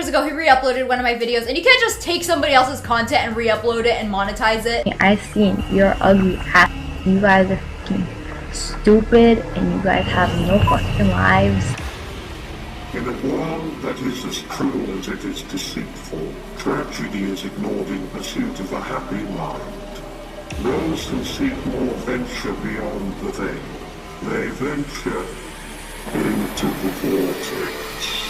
years ago, he re-uploaded one of my videos, and you can't just take somebody else's content and re-upload it and monetize it. I've seen your ugly ass. You guys are fucking stupid, and you guys have no fucking lives. In a world that is as cruel as it is deceitful, tragedy is ignored in pursuit of a happy mind. Those who seek more venture beyond the veil. They venture into the vortex.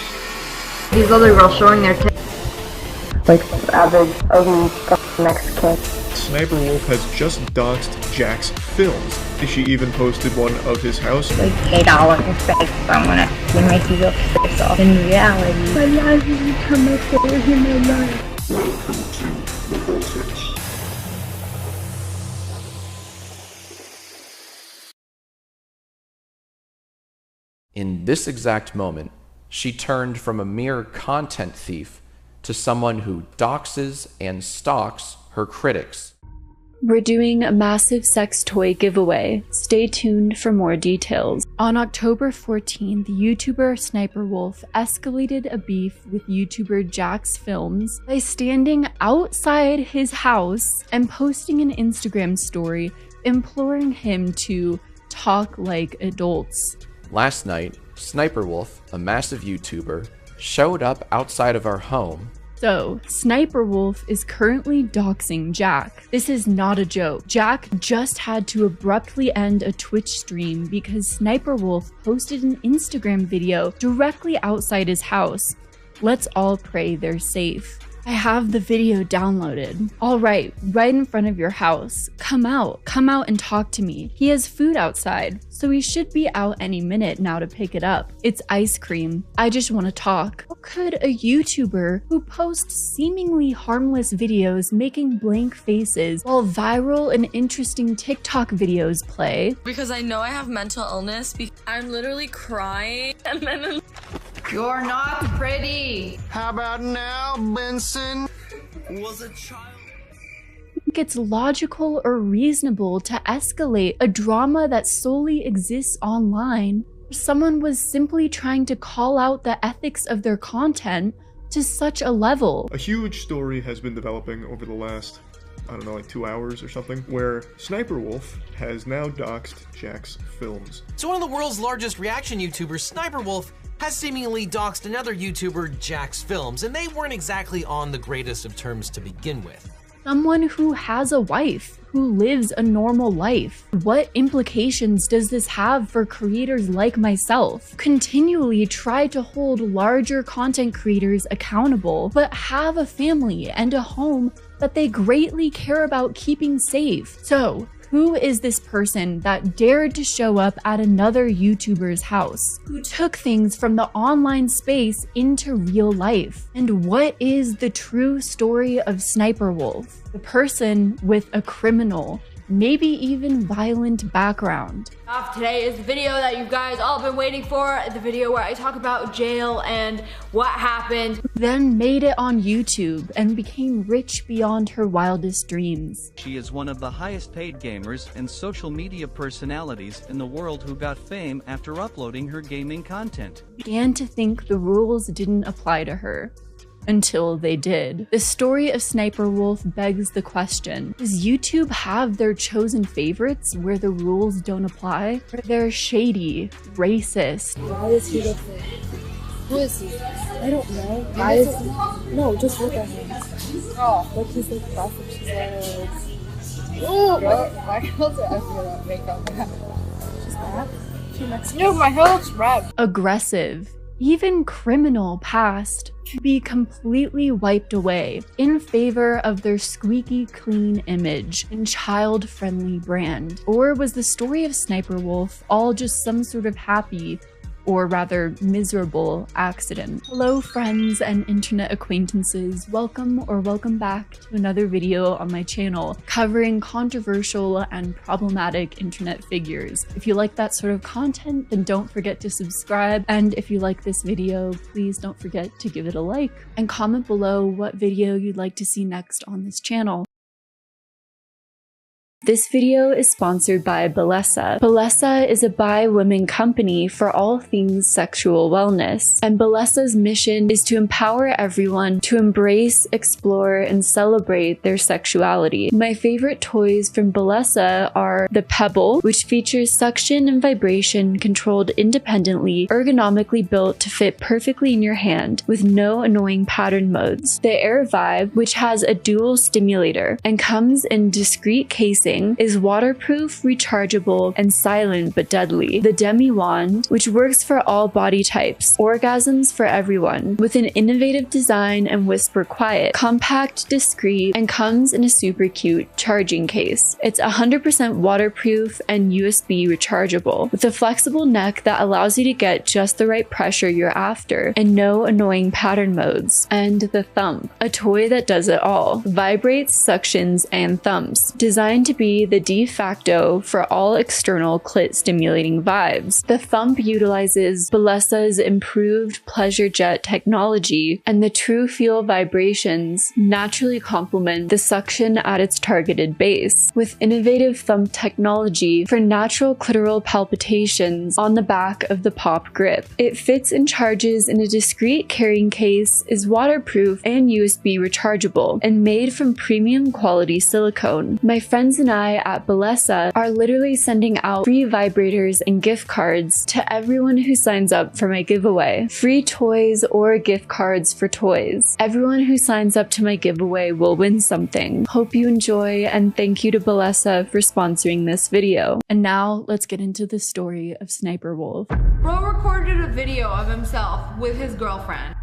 These other girls showing their tits like some average ugly fucking Mexican. Sniper Wolf has just doxed Jack's films. She even posted one of his house. Like $8 fake, I'm gonna make you go for yourself. In reality, my life has become a failure in my life. Welcome to the vortex. In this exact moment, she turned from a mere content thief to someone who doxes and stalks her critics. We're doing a massive sex toy giveaway. Stay tuned for more details. On October 14th, YouTuber Sniper Wolf escalated a beef with YouTuber Jack's Films by standing outside his house and posting an Instagram story imploring him to talk like adults. Last night, Sniper Wolf, a massive YouTuber, showed up outside of our home. So, Sniper Wolf is currently doxing Jack. This is not a joke. Jack just had to abruptly end a Twitch stream because Sniper Wolf posted an Instagram video directly outside his house. Let's all pray they're safe. I have the video downloaded. All right in front of your house. Come out and talk to me. He has food outside, so he should be out any minute now to pick it up. It's ice cream. I just want to talk. How could a YouTuber who posts seemingly harmless videos making blank faces while viral and interesting TikTok videos play? Because I know I have mental illness. I'm literally crying and then you're not pretty. How about now, Benson? Was a child. I think it's logical or reasonable to escalate a drama that solely exists online. Someone was simply trying to call out the ethics of their content to such a level. A huge story has been developing over the last, I don't know, like 2 hours or something, where Sniper Wolf has now doxed Jack's Films. So one of the world's largest reaction YouTubers, Sniper Wolf, has seemingly doxed another YouTuber, Jack's Films, and they weren't exactly on the greatest of terms to begin with. Someone who has a wife, who lives a normal life. What implications does this have for creators like myself? Continually try to hold larger content creators accountable, but have a family and a home that they greatly care about keeping safe. So, who is this person that dared to show up at another YouTuber's house? Who took things from the online space into real life? And what is the true story of Sniper Wolf? The person with a criminal, maybe even violent background. Today is the video that you guys all been waiting for, the video where I talk about jail and what happened. Then made it on YouTube and became rich beyond her wildest dreams. She is one of the highest paid gamers and social media personalities in the world who got fame after uploading her gaming content. Began to think the rules didn't apply to her. Until they did. The story of Sniper Wolf begs the question, does YouTube have their chosen favorites where the rules don't apply? Or they're shady, racist? Why is he looking? Who is he? I don't know. Why is he? No, just look at him. Oh, look, he's like rough and she's like... Oh, my hair looks red. I forgot makeup. She's back. She next to me. No, my hair looks red. Aggressive. Even criminal past to be completely wiped away in favor of their squeaky clean image and child-friendly brand? Or was the story of Sniper Wolf all just some sort of happy, or rather miserable, accident? Hello friends and internet acquaintances, welcome back to another video on my channel covering controversial and problematic internet figures. If you like that sort of content, then don't forget to subscribe, and if you like this video, please don't forget to give it a like and comment below what video you'd like to see next on this channel. This video is sponsored by Bellesa. Bellesa is a bi-women company for all things sexual wellness, and Bellesa's mission is to empower everyone to embrace, explore, and celebrate their sexuality. My favorite toys from Bellesa are the Pebble, which features suction and vibration controlled independently, ergonomically built to fit perfectly in your hand with no annoying pattern modes. The Air Vibe, which has a dual stimulator and comes in discreet casing, is waterproof, rechargeable, and silent but deadly. The Demi Wand, which works for all body types, orgasms for everyone, with an innovative design and whisper quiet, compact, discreet, and comes in a super cute charging case. It's 100% waterproof and USB rechargeable, with a flexible neck that allows you to get just the right pressure you're after, and no annoying pattern modes. And the Thump, a toy that does it all. Vibrates, suctions, and thumps. Designed to be the de facto for all external clit stimulating vibes. The Thump utilizes Bellesa's improved pleasure jet technology, and the True Feel vibrations naturally complement the suction at its targeted base, with innovative thumb technology for natural clitoral palpitations on the back of the pop grip. It fits and charges in a discreet carrying case, is waterproof and USB rechargeable, and made from premium quality silicone. My friends and I at Bellesa are literally sending out free vibrators and gift cards to everyone who signs up for my giveaway. Free toys or gift cards for toys. Everyone who signs up to my giveaway will win something. Hope you enjoy, and thank you to Bellesa for sponsoring this video. And now let's get into the story of Sniper Wolf. Bro recorded a video of himself with his girlfriend.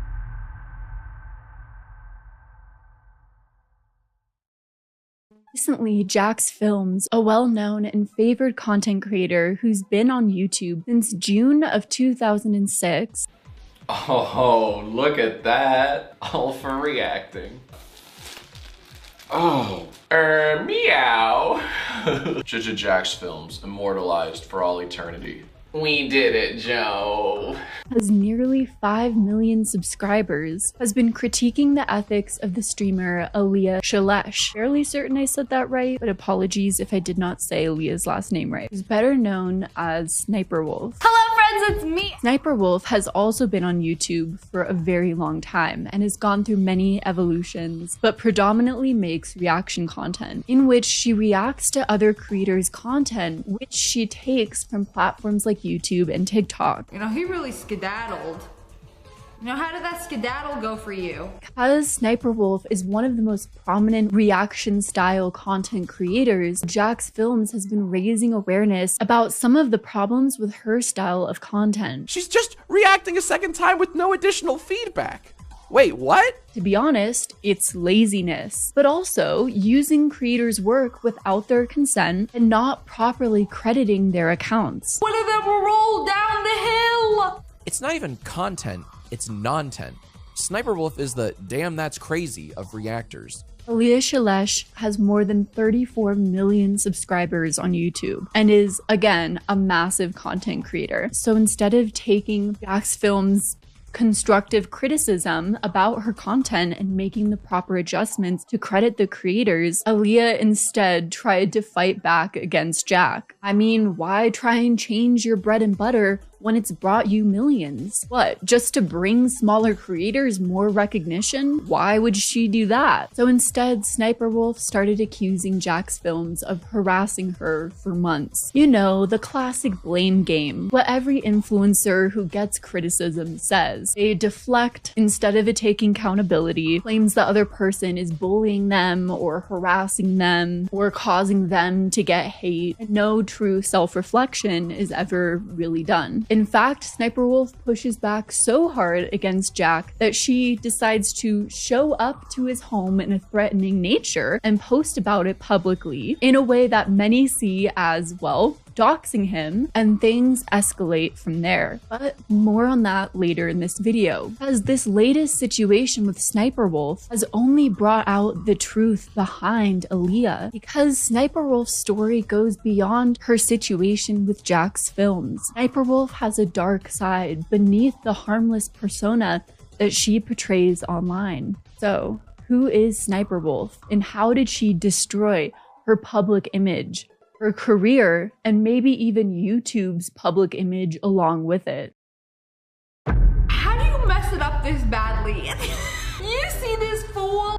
Recently, Jax Films, a well-known and favored content creator who's been on YouTube since June of 2006. Oh, look at that. All for reacting. Oh, meow. Jax Films, immortalized for all eternity. We did it, Joe. Has nearly 5 million subscribers, has been critiquing the ethics of the streamer Aaliyah Shalesh. Fairly certain I said that right, but apologies if I did not say Aaliyah's last name right. Who's better known as Sniper Wolf. Hello friends, it's me! Sniper Wolf has also been on YouTube for a very long time and has gone through many evolutions, but predominantly makes reaction content, in which she reacts to other creators' content, which she takes from platforms like YouTube and TikTok. You know, he really skedaddled. You know, how did that skedaddle go for you? Because Sniper Wolf is one of the most prominent reaction style content creators, Jax Films has been raising awareness about some of the problems with her style of content. She's just reacting a second time with no additional feedback. Wait, what? To be honest, it's laziness, but also using creators' work without their consent and not properly crediting their accounts. One of them rolled down the hill! It's not even content, it's non-tent. Sniper Wolf is the damn that's crazy of reactors. Aaliyah Shalesh has more than 34 million subscribers on YouTube and is, again, a massive content creator. So instead of taking Jax Films' constructive criticism about her content and making the proper adjustments to credit the creators, Aaliyah instead tried to fight back against Jack. I mean, why try and change your bread and butter when it's brought you millions? What, just to bring smaller creators more recognition? Why would she do that? So instead, Sniper Wolf started accusing Jax Films of harassing her for months. You know, the classic blame game, what every influencer who gets criticism says. They deflect instead of taking accountability, claims the other person is bullying them or harassing them or causing them to get hate, and no true self-reflection is ever really done. In fact, Sniper Wolf pushes back so hard against Jack that she decides to show up to his home in a threatening nature and post about it publicly in a way that many see as, well, doxing him, and things escalate from there. But more on that later in this video, as this latest situation with Sniper Wolf has only brought out the truth behind Aaliyah, because Sniper Wolf's story goes beyond her situation with Jax Films. Sniper Wolf has a dark side beneath the harmless persona that she portrays online. So, who is Sniper Wolf, and how did she destroy her public image, her career, and maybe even YouTube's public image along with it. How do you mess it up this badly? You see this fool?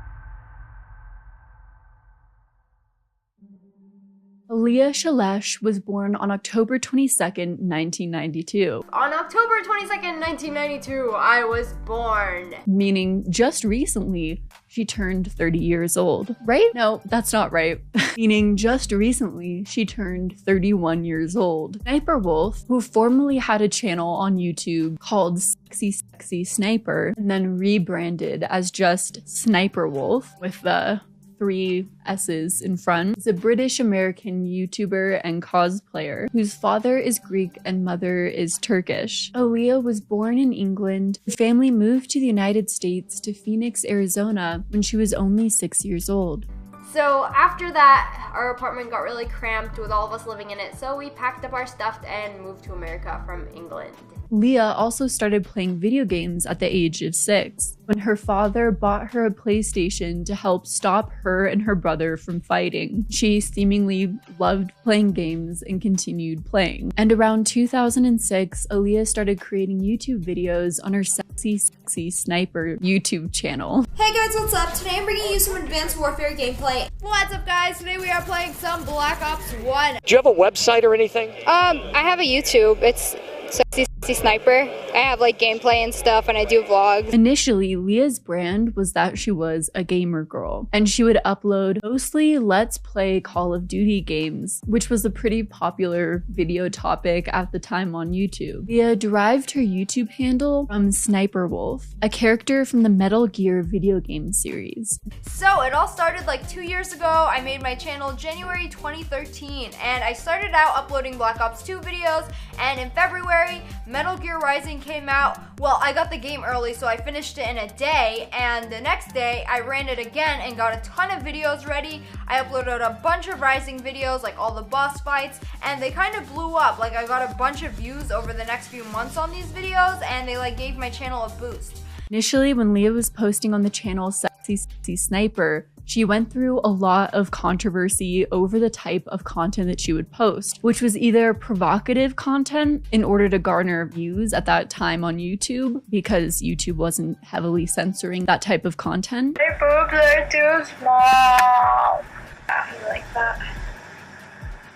Aaliyah Shalesh was born on October 22nd, 1992. On October 22nd, 1992, I was born. Meaning just recently, she turned 30 years old. Right? No, that's not right. Meaning just recently, she turned 31 years old. Sniper Wolf, who formerly had a channel on YouTube called Sexy Sniper, and then rebranded as just Sniper Wolf with the 3 S's in front, is a British-American YouTuber and cosplayer whose father is Greek and mother is Turkish. Aaliyah was born in England. Her family moved to the United States to Phoenix, Arizona when she was only 6 years old. So after that, our apartment got really cramped with all of us living in it, so we packed up our stuff and moved to America from England. Leah also started playing video games at the age of 6, when her father bought her a PlayStation to help stop her and her brother from fighting. She seemingly loved playing games and continued playing. And around 2006, Aaliyah started creating YouTube videos on her Sexy Sniper YouTube channel. Hey guys, what's up? Today I'm bringing you some Advanced Warfare gameplay. What's up guys? Today we are playing some Black Ops 1. Do you have a website or anything? I have a YouTube. It's Sexy Sniper. I have like gameplay and stuff, and I do vlogs. Initially, Leah's brand was that she was a gamer girl, and she would upload mostly Let's Play Call of Duty games, which was a pretty popular video topic at the time on YouTube. Leah derived her YouTube handle from Sniper Wolf, a character from the Metal Gear video game series. So it all started like 2 years ago. I made my channel January 2013, and I started out uploading Black Ops 2 videos, and in February, Metal Gear Rising came out. Well, I got the game early, so I finished it in a day, and the next day I ran it again and got a ton of videos ready. I uploaded a bunch of Rising videos, like all the boss fights, and they kind of blew up. Like I got a bunch of views over the next few months on these videos, and they like gave my channel a boost. Initially, when Leah was posting on the channel Sexy Sniper, she went through a lot of controversy over the type of content that she would post, which was either provocative content in order to garner views at that time on YouTube, because YouTube wasn't heavily censoring that type of content. My boobs are too small. You like that?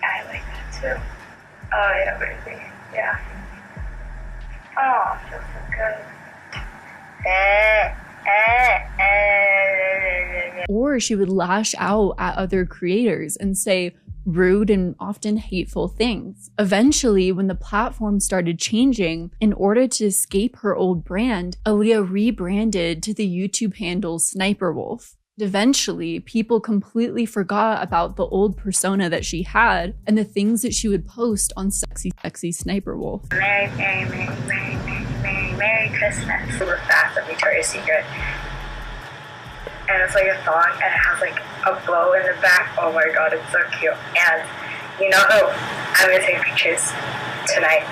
I like that too. Oh yeah, baby. Yeah. Oh, feels so good. Or she would lash out at other creators and say rude and often hateful things. Eventually, when the platform started changing, in order to escape her old brand, Aaliyah rebranded to the YouTube handle Sniper Wolf. Eventually, people completely forgot about the old persona that she had and the things that she would post on Sexy Sniper Wolf. Merry Christmas. Super fast at Victoria's Secret. And it's like a thong, and it has like a bow in the back. Oh my god, it's so cute. And you know who I'm gonna take pictures tonight.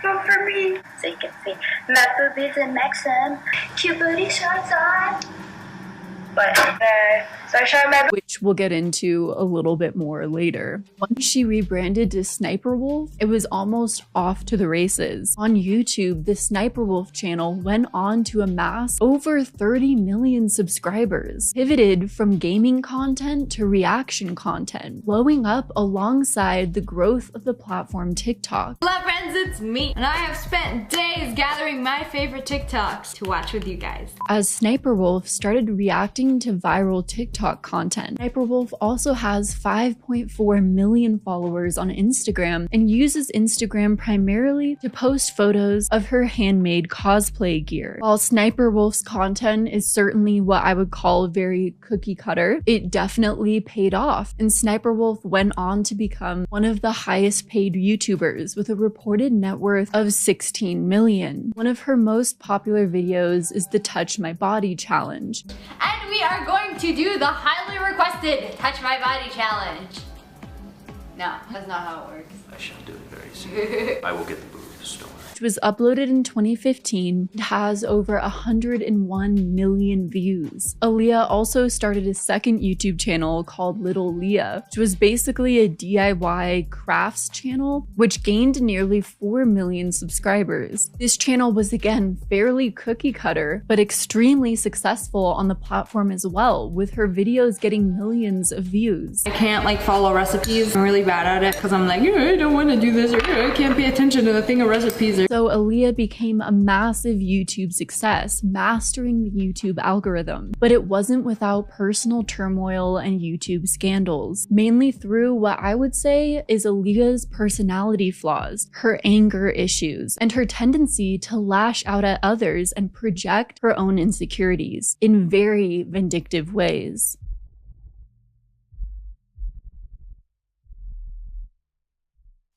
Go for me. So you can see my boobies and Maxim. Cute booty shorts on. But so I showed my which we'll get into a little bit more later. Once she rebranded to Sniper Wolf, it was almost off to the races. On YouTube, the Sniper Wolf channel went on to amass over 30 million subscribers, pivoted from gaming content to reaction content, blowing up alongside the growth of the platform TikTok. Hello friends, it's me, and I have spent days gathering my favorite TikToks to watch with you guys. As Sniper Wolf started reacting to viral TikTok content, Sniper Wolf also has 5.4 million followers on Instagram and uses Instagram primarily to post photos of her handmade cosplay gear. While Sniper Wolf's content is certainly what I would call very cookie cutter, it definitely paid off, and Sniper Wolf went on to become one of the highest paid YouTubers with a reported net worth of 16 million. One of her most popular videos is the Touch My Body challenge. And we are going to do the highly requested Touch My Body challenge. No, that's not how it works. I shall do it very soon. I will get the boobs, don't worry. which was uploaded in 2015 and has over 101 million views. Aaliyah also started a second YouTube channel called Little Leah, which was basically a DIY crafts channel, which gained nearly 4 million subscribers. This channel was again fairly cookie cutter, but extremely successful on the platform as well, with her videos getting millions of views. I can't like follow recipes. I'm really bad at it because I'm like, I don't want to do this, or I can't pay attention to the thing of recipes. So Aaliyah became a massive YouTube success, mastering the YouTube algorithm. But it wasn't without personal turmoil and YouTube scandals, mainly through what I would say is Aaliyah's personality flaws, her anger issues, and her tendency to lash out at others and project her own insecurities in very vindictive ways.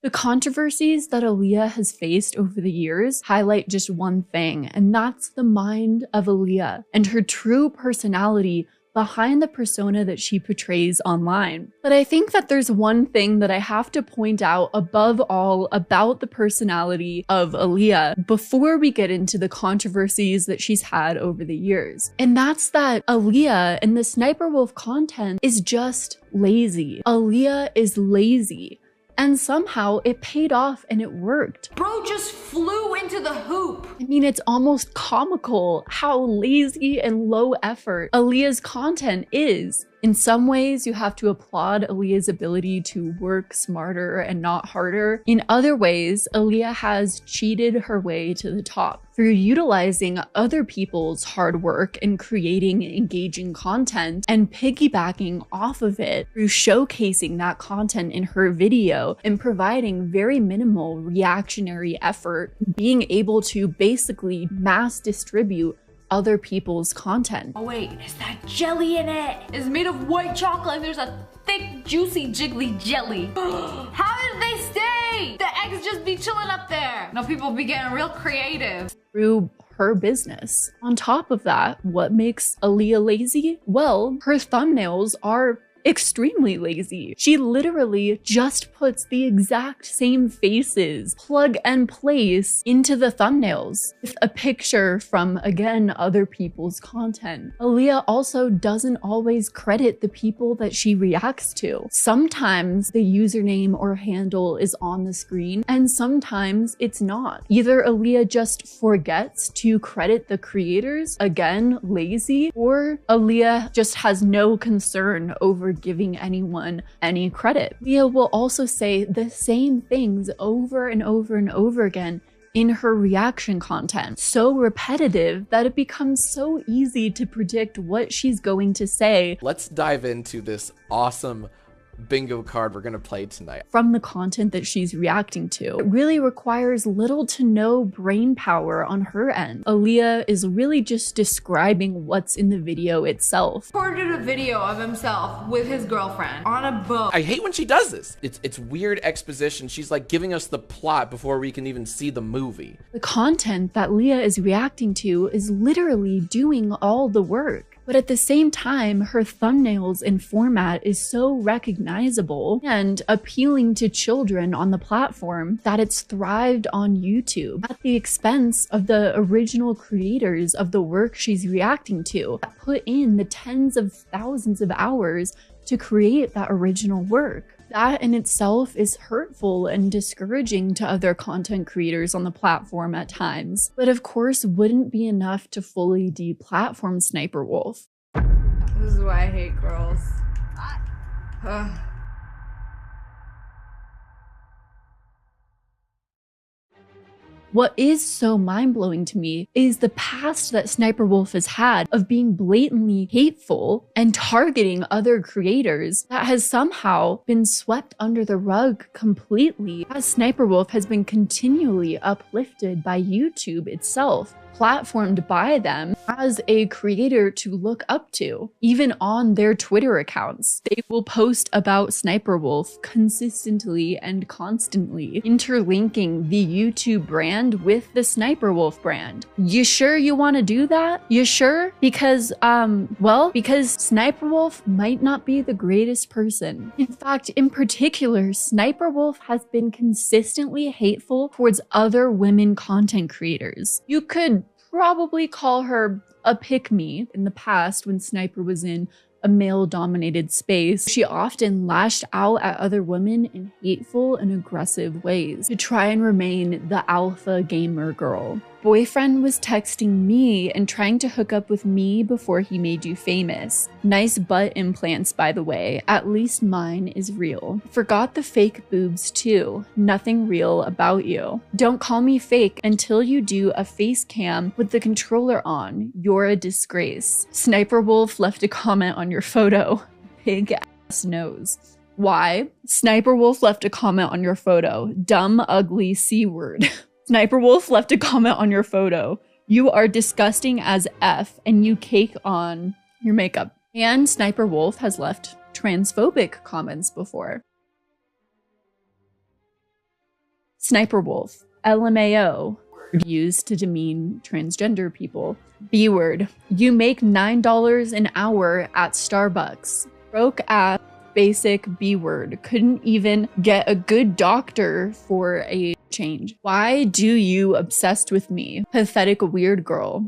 The controversies that Aaliyah has faced over the years highlight just one thing, and that's the mind of Aaliyah and her true personality behind the persona that she portrays online. But I think that there's one thing that I have to point out above all about the personality of Aaliyah before we get into the controversies that she's had over the years. And that's that Aaliyah and the Sniper Wolf content is just lazy. Aaliyah is lazy. And somehow it paid off and it worked. Bro just flew into the hoop. I mean, it's almost comical how lazy and low effort Aaliyah's content is. In some ways, you have to applaud Aaliyah's ability to work smarter and not harder. In other ways, Aaliyah has cheated her way to the top through utilizing other people's hard work and creating engaging content and piggybacking off of it through showcasing that content in her video and providing very minimal reactionary effort, being able to basically mass distribute other people's content. Oh wait, is that jelly in it? It's made of white chocolate and there's a thick, juicy, jiggly jelly. How did they stay? The eggs just be chilling up there. No, people be getting real creative. Through her business. On top of that, what makes Aaliyah lazy? Well, her thumbnails are extremely lazy. She literally just puts the exact same faces, plug and place, into the thumbnails with a picture from, again, other people's content. Aaliyah also doesn't always credit the people that she reacts to. Sometimes the username or handle is on the screen, and sometimes it's not. Either Aaliyah just forgets to credit the creators, again, lazy, or Aaliyah just has no concern over giving anyone any credit. Leah will also say the same things over and over and over again in her reaction content. So repetitive that it becomes so easy to predict what she's going to say. Let's dive into this awesome bingo card we're gonna play tonight. From the content that she's reacting to. It really requires little to no brain power on her end. Aaliyah is really just describing what's in the video itself. Recorded a video of himself with his girlfriend on a boat. I hate when she does this. It's weird exposition. She's like giving us the plot before we can even see the movie. The content that Leah is reacting to is literally doing all the work. But at the same time, her thumbnails and format is so recognizable and appealing to children on the platform that it's thrived on YouTube at the expense of the original creators of the work she's reacting to that put in the tens of thousands of hours to create that original work. That in itself is hurtful and discouraging to other content creators on the platform at times, but of course wouldn't be enough to fully deplatform Sniper Wolf. This is why I hate girls. What is so mind-blowing to me is the past that Sniper Wolf has had of being blatantly hateful and targeting other creators that has somehow been swept under the rug completely, as Sniper Wolf has been continually uplifted by YouTube itself, platformed by them as a creator to look up to. Even on their Twitter accounts, they will post about Sniper Wolf consistently and constantly, interlinking the YouTube brand with the Sniper Wolf brand. You sure you want to do that? You sure? Because, well, because Sniper Wolf might not be the greatest person. In fact, in particular, Sniper Wolf has been consistently hateful towards other women content creators. You could probably call her a pick-me in the past when Sniper was in a male-dominated space. She often lashed out at other women in hateful and aggressive ways to try and remain the alpha gamer girl. Boyfriend was texting me and trying to hook up with me before he made you famous. Nice butt implants, by the way. At least mine is real. Forgot the fake boobs too. Nothing real about you. Don't call me fake until you do a face cam with the controller on. You're a disgrace. Sniper Wolf left a comment on your photo. Big ass nose. Why? Sniper Wolf left a comment on your photo. Dumb, ugly C word. Sniper Wolf left a comment on your photo. You are disgusting as F and you cake on your makeup. And Sniper Wolf has left transphobic comments before. Sniper Wolf, LMAO, used to demean transgender people. B word, you make $9 an hour at Starbucks. Broke ass, basic B word. Couldn't even get a good doctor for a change. Why do you obsessed with me? Pathetic weird girl.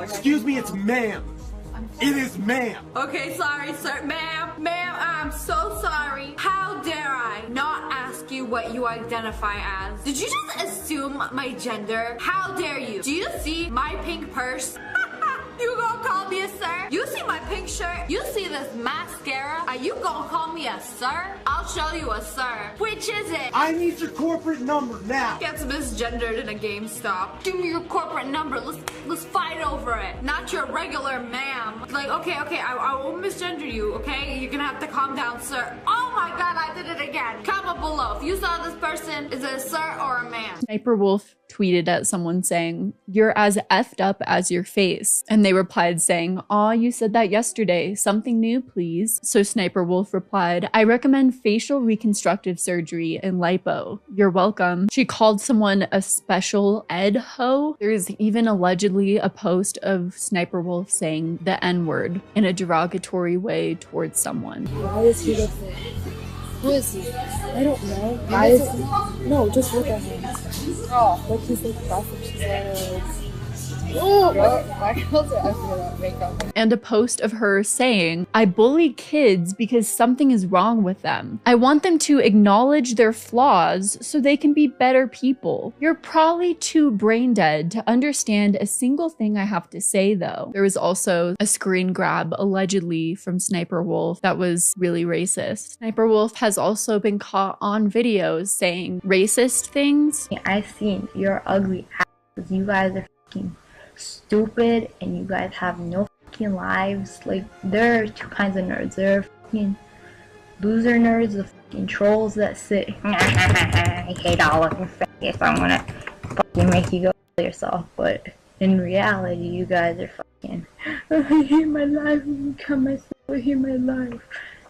Excuse me, it's ma'am. It is ma'am. Okay, sorry, sir. Ma'am, I'm so sorry. How dare I not ask you what you identify as? Did you just assume my gender? How dare you? Do you see my pink purse? You gonna call me a sir? You see my pink shirt? You see this mascara? Are you gonna call me a sir? I'll show you a sir. Which is it? I need your corporate number now. Gets misgendered in a GameStop. Give me your corporate number. Let's fight over it. Not your regular ma'am. Like, okay, I won't misgender you, okay? You're gonna have to calm down, sir. Oh my god, I did it again. Comment below. If you saw this person, is it a sir or a man? Sniper Wolf tweeted at someone saying, "You're as effed up as your face." And they replied saying, "Aw, you said that yesterday. Something new, please." So Sniper Wolf replied, "I recommend facial reconstructive surgery and lipo. You're welcome." She called someone a special ed ho. There's even allegedly a post of Sniper Wolf saying the N-word in a derogatory way towards someone. Why is he different? Who is he? I don't know. Why is he? No, just look at him. Oh, like he's like prophet. She's like, oh, my girls are ugly without makeup. And a post of her saying, "I bully kids because something is wrong with them. I want them to acknowledge their flaws so they can be better people. You're probably too brain dead to understand a single thing I have to say though." There was also a screen grab allegedly from Sniper Wolf that was really racist. Sniper Wolf has also been caught on videos saying racist things. I've seen your ugly asses. You guys are fucking stupid and you guys have no fucking lives. Like, there are two kinds of nerds. There are fucking loser nerds, the fucking trolls that sit I hate all of your face, I'm gonna fucking make you go kill yourself. But in reality, you guys are fucking I hate my life, become myself, I hate my life.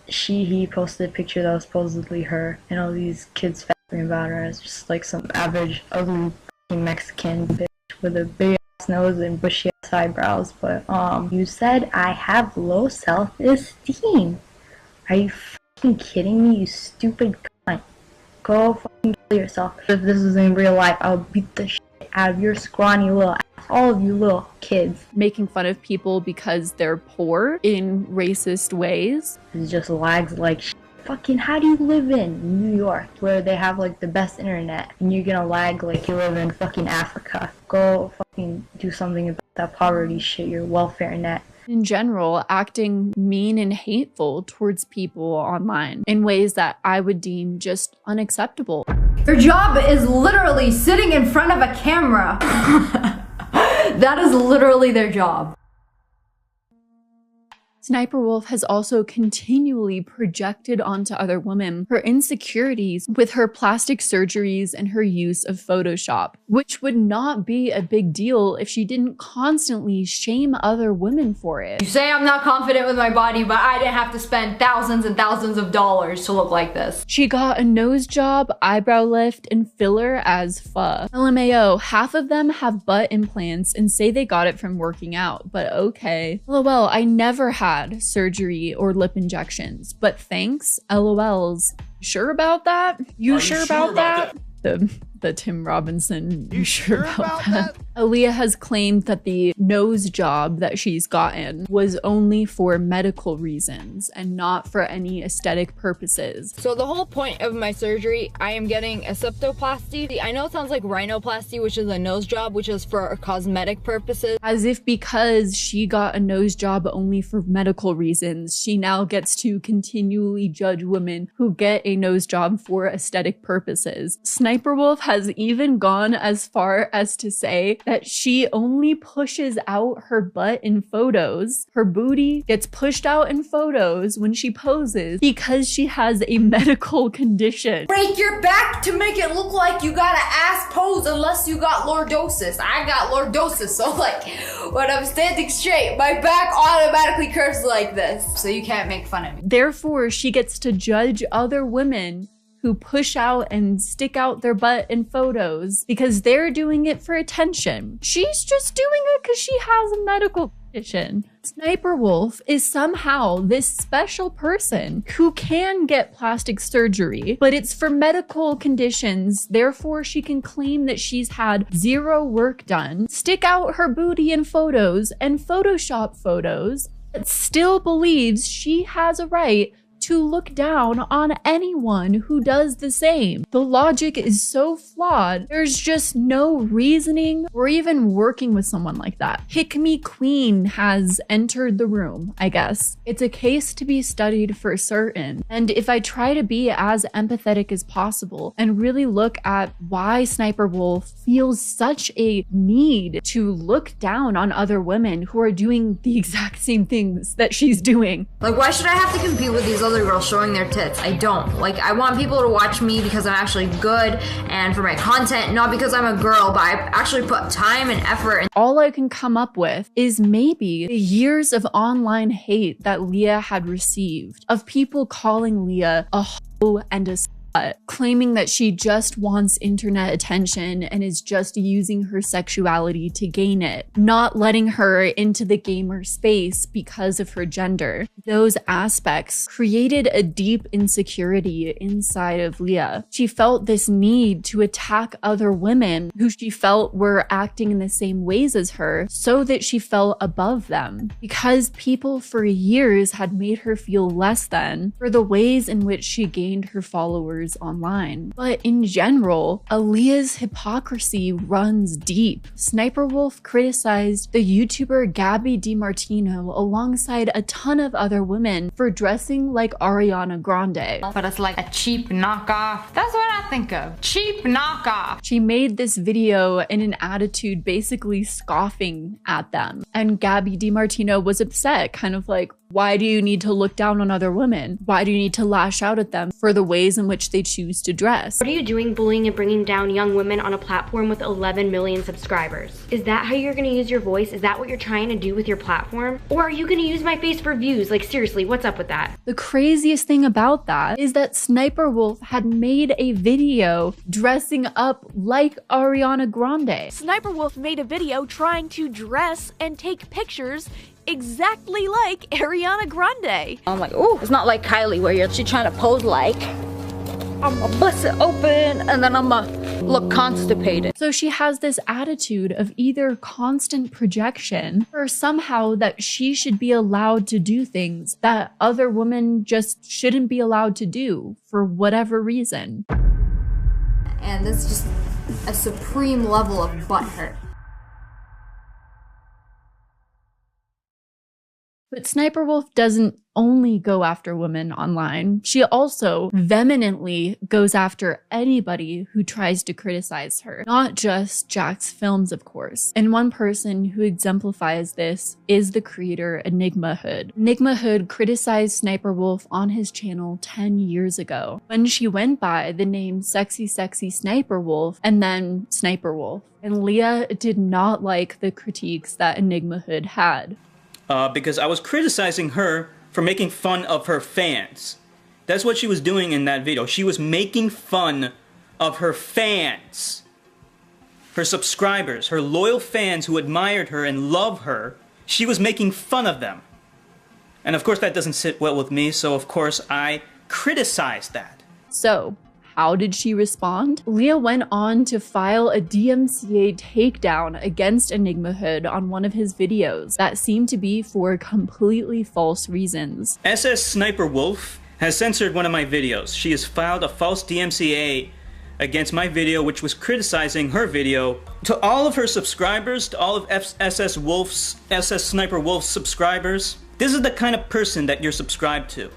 He posted a picture that was supposedly her, and all these kids fapping about her as just like some average ugly fucking Mexican bitch with a big nose and bushy ass eyebrows. But you said I have low self-esteem. Are you fucking kidding me, you stupid cunt? Go fucking kill yourself. If this was in real life, I would beat the shit out of your scrawny little ass, all of you little kids. Making fun of people because they're poor in racist ways. It just lags like shit. Fucking, how do you live in New York where they have like the best internet and you're gonna lag like you live in fucking Africa? Go fucking do something about that poverty shit, your welfare net. In general, acting mean and hateful towards people online in ways that I would deem just unacceptable. Their job is literally sitting in front of a camera. That is literally their job. Sniper Wolf has also continually projected onto other women her insecurities with her plastic surgeries and her use of Photoshop, which would not be a big deal if she didn't constantly shame other women for it. You say I'm not confident with my body, but I didn't have to spend thousands and thousands of dollars to look like this. She got a nose job, eyebrow lift, and filler as pho. LMAO, half of them have butt implants and say they got it from working out, but okay. LOL, I never had surgery or lip injections, but thanks, LOLs. Sure about that? You sure about that? The Tim Robinson, you sure about that? Aaliyah has claimed that the nose job that she's gotten was only for medical reasons and not for any aesthetic purposes. So the whole point of my surgery, I am getting a septoplasty. I know it sounds like rhinoplasty, which is a nose job, which is for cosmetic purposes. As if because she got a nose job only for medical reasons, she now gets to continually judge women who get a nose job for aesthetic purposes. Sniper Wolf has even gone as far as to say that she only pushes out her butt in photos. Her booty gets pushed out in photos when she poses because she has a medical condition. Break your back to make it look like you got an ass pose unless you got lordosis. I got lordosis, so like when I'm standing straight, my back automatically curves like this. So you can't make fun of me. Therefore, she gets to judge other women who push out and stick out their butt in photos because they're doing it for attention. She's just doing it because she has a medical condition. Sniper Wolf is somehow this special person who can get plastic surgery, but it's for medical conditions. Therefore, she can claim that she's had zero work done, stick out her booty in photos and Photoshop photos, but still believes she has a right to look down on anyone who does the same. The logic is so flawed, there's just no reasoning or even working with someone like that. Pick Me Queen has entered the room, I guess. It's a case to be studied for certain. And if I try to be as empathetic as possible and really look at why Sniper Wolf feels such a need to look down on other women who are doing the exact same things that she's doing. Like, why should I have to compete with these other girls showing their tits? I don't. Like, I want people to watch me because I'm actually good and for my content, not because I'm a girl, but I actually put time and effort. And all I can come up with is maybe the years of online hate that Leah had received, of people calling Leah a hoe and a claiming that she just wants internet attention and is just using her sexuality to gain it, not letting her into the gamer space because of her gender. Those aspects created a deep insecurity inside of Leah. She felt this need to attack other women who she felt were acting in the same ways as her so that she felt above them, because people for years had made her feel less than for the ways in which she gained her followers online. But in general, Aaliyah's hypocrisy runs deep. Sniper Wolf criticized the YouTuber Gabby DiMartino alongside a ton of other women for dressing like Ariana Grande. But it's like a cheap knockoff. That's what I think of. Cheap knockoff. She made this video in an attitude basically scoffing at them. And Gabby DiMartino was upset, kind of like, why do you need to look down on other women? Why do you need to lash out at them for the ways in which they choose to dress? What are you doing bullying and bringing down young women on a platform with 11 million subscribers? Is that how you're gonna use your voice? Is that what you're trying to do with your platform? Or are you gonna use my face for views? Like, seriously, what's up with that? The craziest thing about that is that Sniper Wolf had made a video dressing up like Ariana Grande. Sniper Wolf made a video trying to dress and take pictures exactly like Ariana Grande. I'm like, oh, it's not like Kylie where you're trying to pose like, I'm gonna bust it open and then I'm gonna look constipated. So she has this attitude of either constant projection or somehow that she should be allowed to do things that other women just shouldn't be allowed to do for whatever reason. And this is just a supreme level of butthurt. But Sniper Wolf doesn't only go after women online. She also vehemently goes after anybody who tries to criticize her, not just Jack's films, of course. And one person who exemplifies this is the creator Enigma Hood. Enigma Hood criticized Sniper Wolf on his channel 10 years ago when she went by the name Sexy Sniper Wolf and then Sniper Wolf. And Leah did not like the critiques that Enigma Hood had. Because I was criticizing her for making fun of her fans. That's what she was doing in that video. She was making fun of her fans. Her subscribers, her loyal fans who admired her and love her. She was making fun of them. And of course that doesn't sit well with me, so of course I criticized that. So, how did she respond? Leah went on to file a DMCA takedown against Enigma Hood on one of his videos that seemed to be for completely false reasons. SS Sniper Wolf has censored one of my videos. She has filed a false DMCA against my video, which was criticizing her video. To all of her subscribers, to all of SS Sniper Wolf's subscribers, this is the kind of person that you're subscribed to.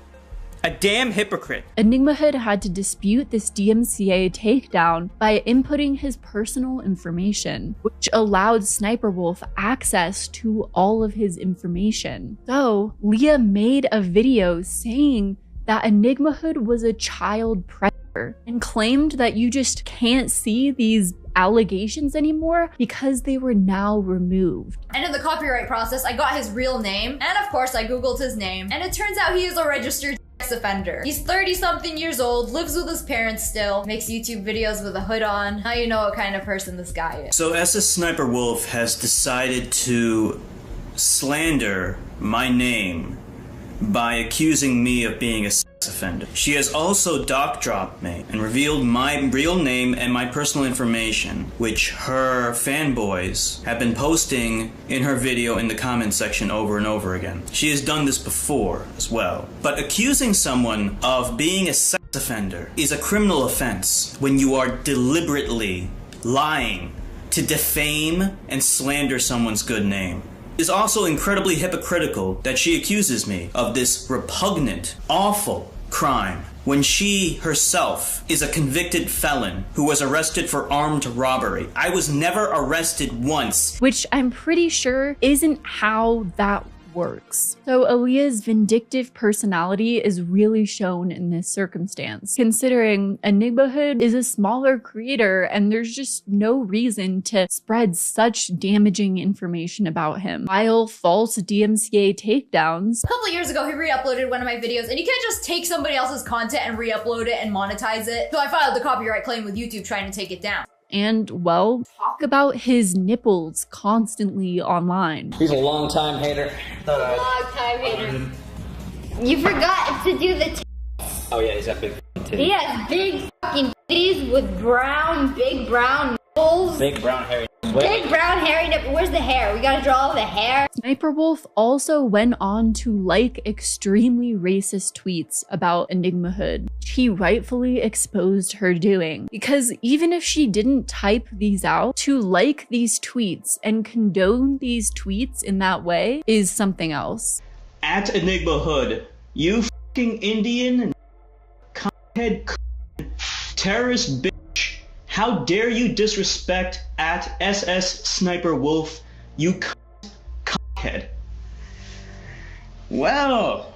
A damn hypocrite. Enigma Hood had to dispute this DMCA takedown by inputting his personal information, which allowed Sniper Wolf access to all of his information. So, Leah made a video saying that Enigma Hood was a child predator and claimed that you just can't see these allegations anymore because they were now removed. And in the copyright process, I got his real name, and of course I googled his name, and it turns out he is a registered sex offender. He's 30-something years old, lives with his parents still, makes YouTube videos with a hood on. Now you know what kind of person this guy is. So SS Sniper Wolf has decided to slander my name by accusing me of being a sex offender. She has also doc-dropped me and revealed my real name and my personal information, which her fanboys have been posting in her video in the comment section over and over again. She has done this before as well. But accusing someone of being a sex offender is a criminal offense when you are deliberately lying to defame and slander someone's good name. It is also incredibly hypocritical that she accuses me of this repugnant, awful crime when she herself is a convicted felon who was arrested for armed robbery. I was never arrested once. Which I'm pretty sure isn't how that works. So Aaliyah's vindictive personality is really shown in this circumstance, considering Enigma Hood is a smaller creator and there's just no reason to spread such damaging information about him. File false DMCA takedowns. A couple of years ago, he re-uploaded one of my videos, and you can't just take somebody else's content and re-upload it and monetize it. So I filed the copyright claim with YouTube trying to take it down. And, well, talk about his nipples constantly online. He's a long-time hater. Long-time hater. You forgot to do the tits. Oh yeah, he's got big titties. He has big fucking titties with big brown nipples. Big brown hairy. Big brown hairy nipple. Where's the hair? We gotta draw all the hair. Sniper Wolf also went on to like extremely racist tweets about Enigma Hood. He rightfully exposed her doing, because even if she didn't type these out, to like these tweets and condone these tweets in that way is something else. At Enigma Hood, you fucking Indian, head terrorist bitch. How dare you disrespect at SS Sniper Wolf, you cockhead. Well,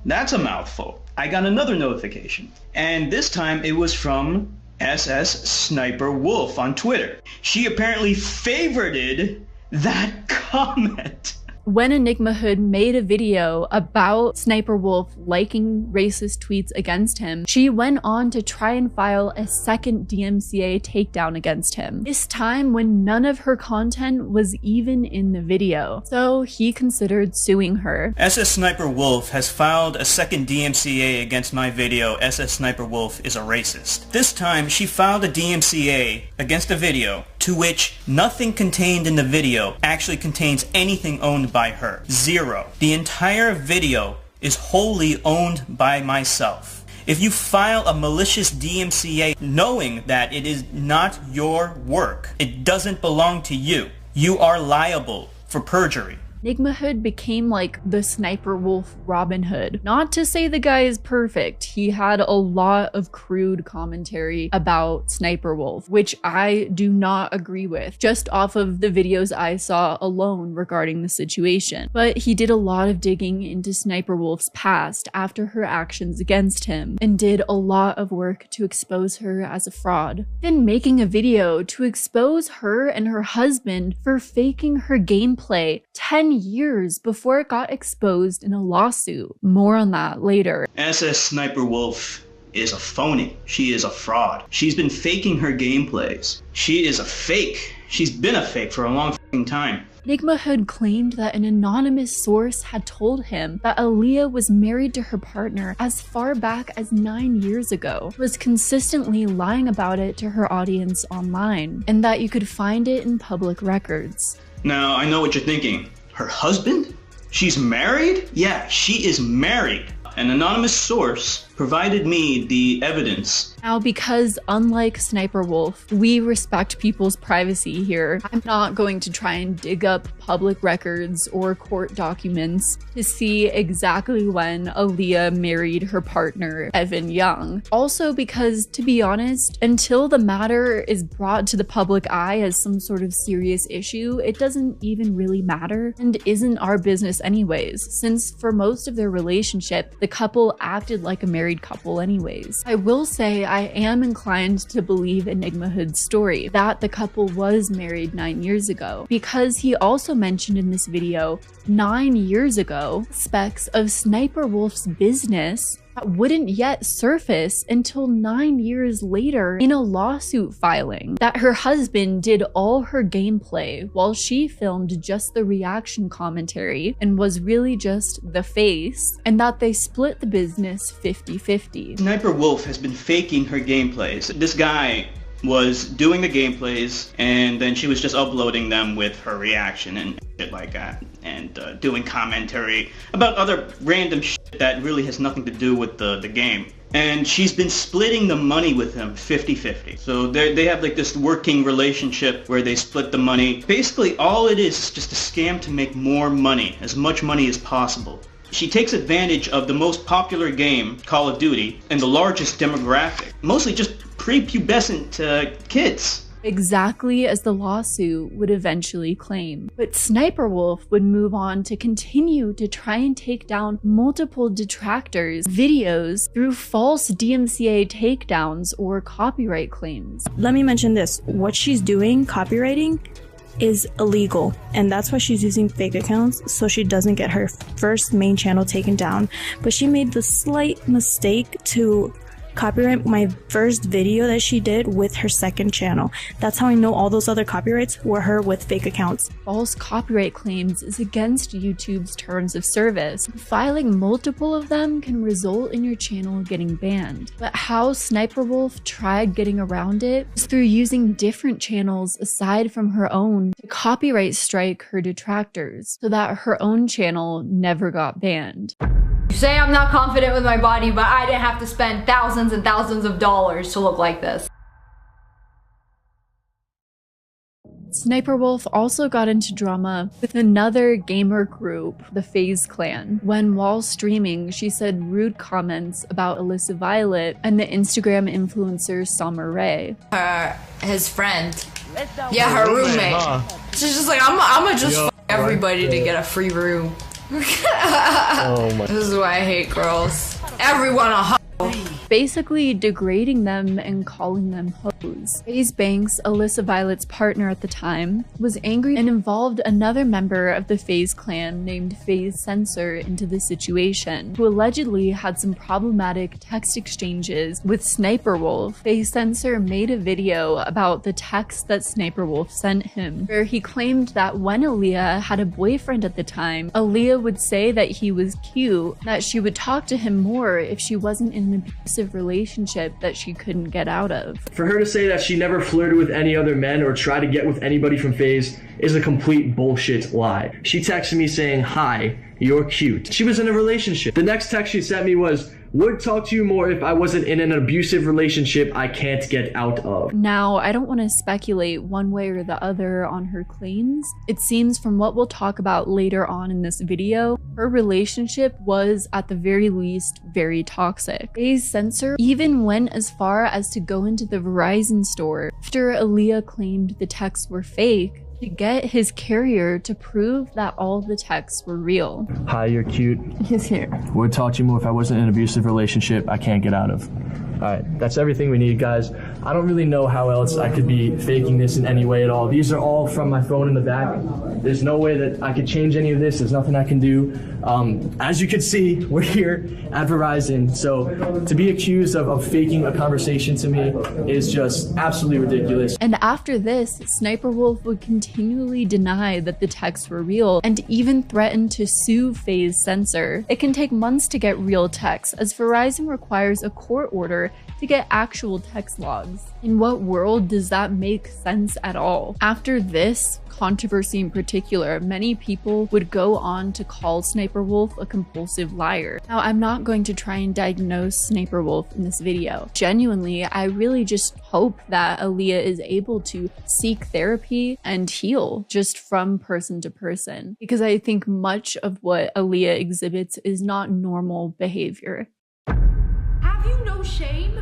that's a mouthful. I got another notification, and this time it was from SS Sniper Wolf on Twitter. She apparently favorited that comment. When Enigma Hood made a video about Sniper Wolf liking racist tweets against him, she went on to try and file a second DMCA takedown against him, this time when none of her content was even in the video. So he considered suing her. SS Sniper Wolf has filed a second DMCA against my video, SS Sniper Wolf is a racist. This time she filed a DMCA against a video to which nothing contained in the video actually contains anything owned by her. Zero. The entire video is wholly owned by myself. If you file a malicious DMCA knowing that it is not your work, it doesn't belong to you, you are liable for perjury. Nigmahood became like the Sniper Wolf Robin Hood. Not to say the guy is perfect. He had a lot of crude commentary about Sniper Wolf, which I do not agree with, just off of the videos I saw alone regarding the situation. But he did a lot of digging into Sniper Wolf's past after her actions against him, and did a lot of work to expose her as a fraud. Then making a video to expose her and her husband for faking her gameplay 10 years before it got exposed in a lawsuit. More on that later. SS Sniper Wolf is a phony. She is a fraud. She's been faking her gameplays. She is a fake. She's been a fake for a long time. Nigmahood claimed that an anonymous source had told him that Aaliyah was married to her partner as far back as 9 years ago, was consistently lying about it to her audience online, and that you could find it in public records. Now, I know what you're thinking. Her husband? She's married? Yeah, she is married. An anonymous source provided me the evidence. Now, because unlike Sniper Wolf, we respect people's privacy here, I'm not going to try and dig up public records or court documents to see exactly when Aaliyah married her partner, Evan Young. Also because, to be honest, until the matter is brought to the public eye as some sort of serious issue, it doesn't even really matter and isn't our business anyways, since for most of their relationship, the couple acted like a married couple anyways. I will say I am inclined to believe Enigmahood's story, that the couple was married 9 years ago, because he also mentioned in this video 9 years ago specs of Sniper Wolf's business that wouldn't yet surface until 9 years later in a lawsuit filing, that her husband did all her gameplay while she filmed just the reaction commentary and was really just the face, and that they split the business 50-50. Sniper Wolf has been faking her gameplays. This guy was doing the gameplays, and then she was just uploading them with her reaction and shit like that, and doing commentary about other random shit that really has nothing to do with the game. And she's been splitting the money with him 50-50. So they have like this working relationship where they split the money. Basically all it is just a scam to make more money, as much money as possible. She takes advantage of the most popular game, Call of Duty, and the largest demographic, mostly just prepubescent kids. Exactly as the lawsuit would eventually claim. But Sniper Wolf would move on to continue to try and take down multiple detractors' videos through false DMCA takedowns or copyright claims. Let me mention this. What she's doing, copywriting, is illegal, and that's why she's using fake accounts so she doesn't get her first main channel taken down. But she made the slight mistake to copyright my first video that she did with her second channel. That's how I know all those other copyrights were her with fake accounts. False copyright claims is against YouTube's terms of service. Filing multiple of them can result in your channel getting banned. But how Sniper Wolf tried getting around it was through using different channels aside from her own to copyright strike her detractors so that her own channel never got banned. You say I'm not confident with my body, but I didn't have to spend thousands and thousands of dollars to look like this. Sniper Wolf also got into drama with another gamer group, the FaZe Clan, when while streaming she said rude comments about Alyssa Violet and the Instagram influencer Summer Rae. His friend. Yeah, her roommate. She's just like, I'm gonna just f everybody to get a free room. Oh my. This is why I hate girls. Everyone a hoe. Basically degrading them and calling them hoes. FaZe Banks, Alyssa Violet's partner at the time, was angry and involved another member of the FaZe clan named FaZe Censor into the situation, who allegedly had some problematic text exchanges with Sniper Wolf. FaZe Censor made a video about the text that Sniper Wolf sent him, where he claimed that when Aaliyah had a boyfriend at the time, Aaliyah would say that he was cute, that she would talk to him more if she wasn't in an abusive relationship that she couldn't get out of. For her to say that she never flirted with any other men or tried to get with anybody from FaZe is a complete bullshit lie. She texted me saying, "Hi, you're cute." She was in a relationship. The next text she sent me was, Would talk to you more if I wasn't in an abusive relationship I can't get out of. Now, I don't want to speculate one way or the other on her claims. It seems from what we'll talk about later on in this video, her relationship was at the very least very toxic. Faye's censor even went as far as to go into the Verizon store after Aaliyah claimed the texts were fake to get his carrier to prove that all the texts were real. Hi, you're cute. He's here. Would talk to you more if I wasn't in an abusive relationship I can't get out of. Alright, that's everything we need, guys. I don't really know how else I could be faking this in any way at all. These are all from my phone in the back. There's no way that I could change any of this. There's nothing I can do. As you can see, we're here at Verizon, so to be accused of faking a conversation to me is just absolutely ridiculous. And after this, Sniper Wolf would continually deny that the texts were real and even threaten to sue Faye's censor. It can take months to get real texts, as Verizon requires a court order to get actual text logs. In what world does that make sense at all? After this controversy in particular, many people would go on to call Sniper Wolf a compulsive liar. Now, I'm not going to try and diagnose Sniper Wolf in this video. Genuinely, I really just hope that Aaliyah is able to seek therapy and heal just from person to person, because I think much of what Aaliyah exhibits is not normal behavior. Have you no shame?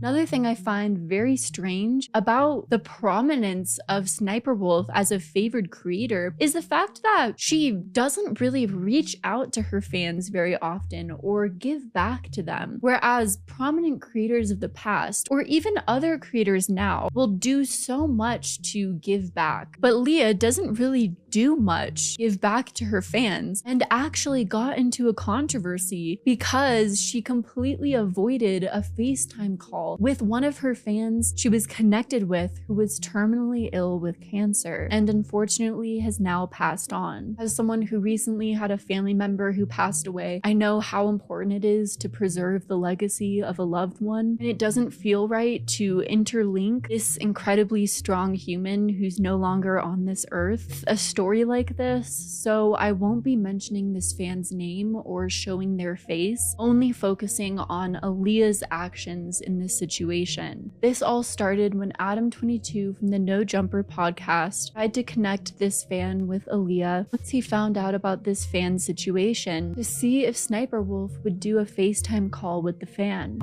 Another thing I find very strange about the prominence of Sniper Wolf as a favored creator is the fact that she doesn't really reach out to her fans very often or give back to them. Whereas prominent creators of the past, or even other creators now, will do so much to give back. But Leah doesn't really do much give back to her fans, and actually got into a controversy because she completely avoided a FaceTime call with one of her fans she was connected with who was terminally ill with cancer and unfortunately has now passed on. As someone who recently had a family member who passed away, I know how important it is to preserve the legacy of a loved one, and it doesn't feel right to interlink this incredibly strong human who's no longer on this earth a story like this. So I won't be mentioning this fan's name or showing their face, only focusing on Aaliyah's actions in this situation. This all started when Adam22 from the No Jumper podcast tried to connect this fan with Aaliyah once he found out about this fan's situation to see if Sniper Wolf would do a FaceTime call with the fan.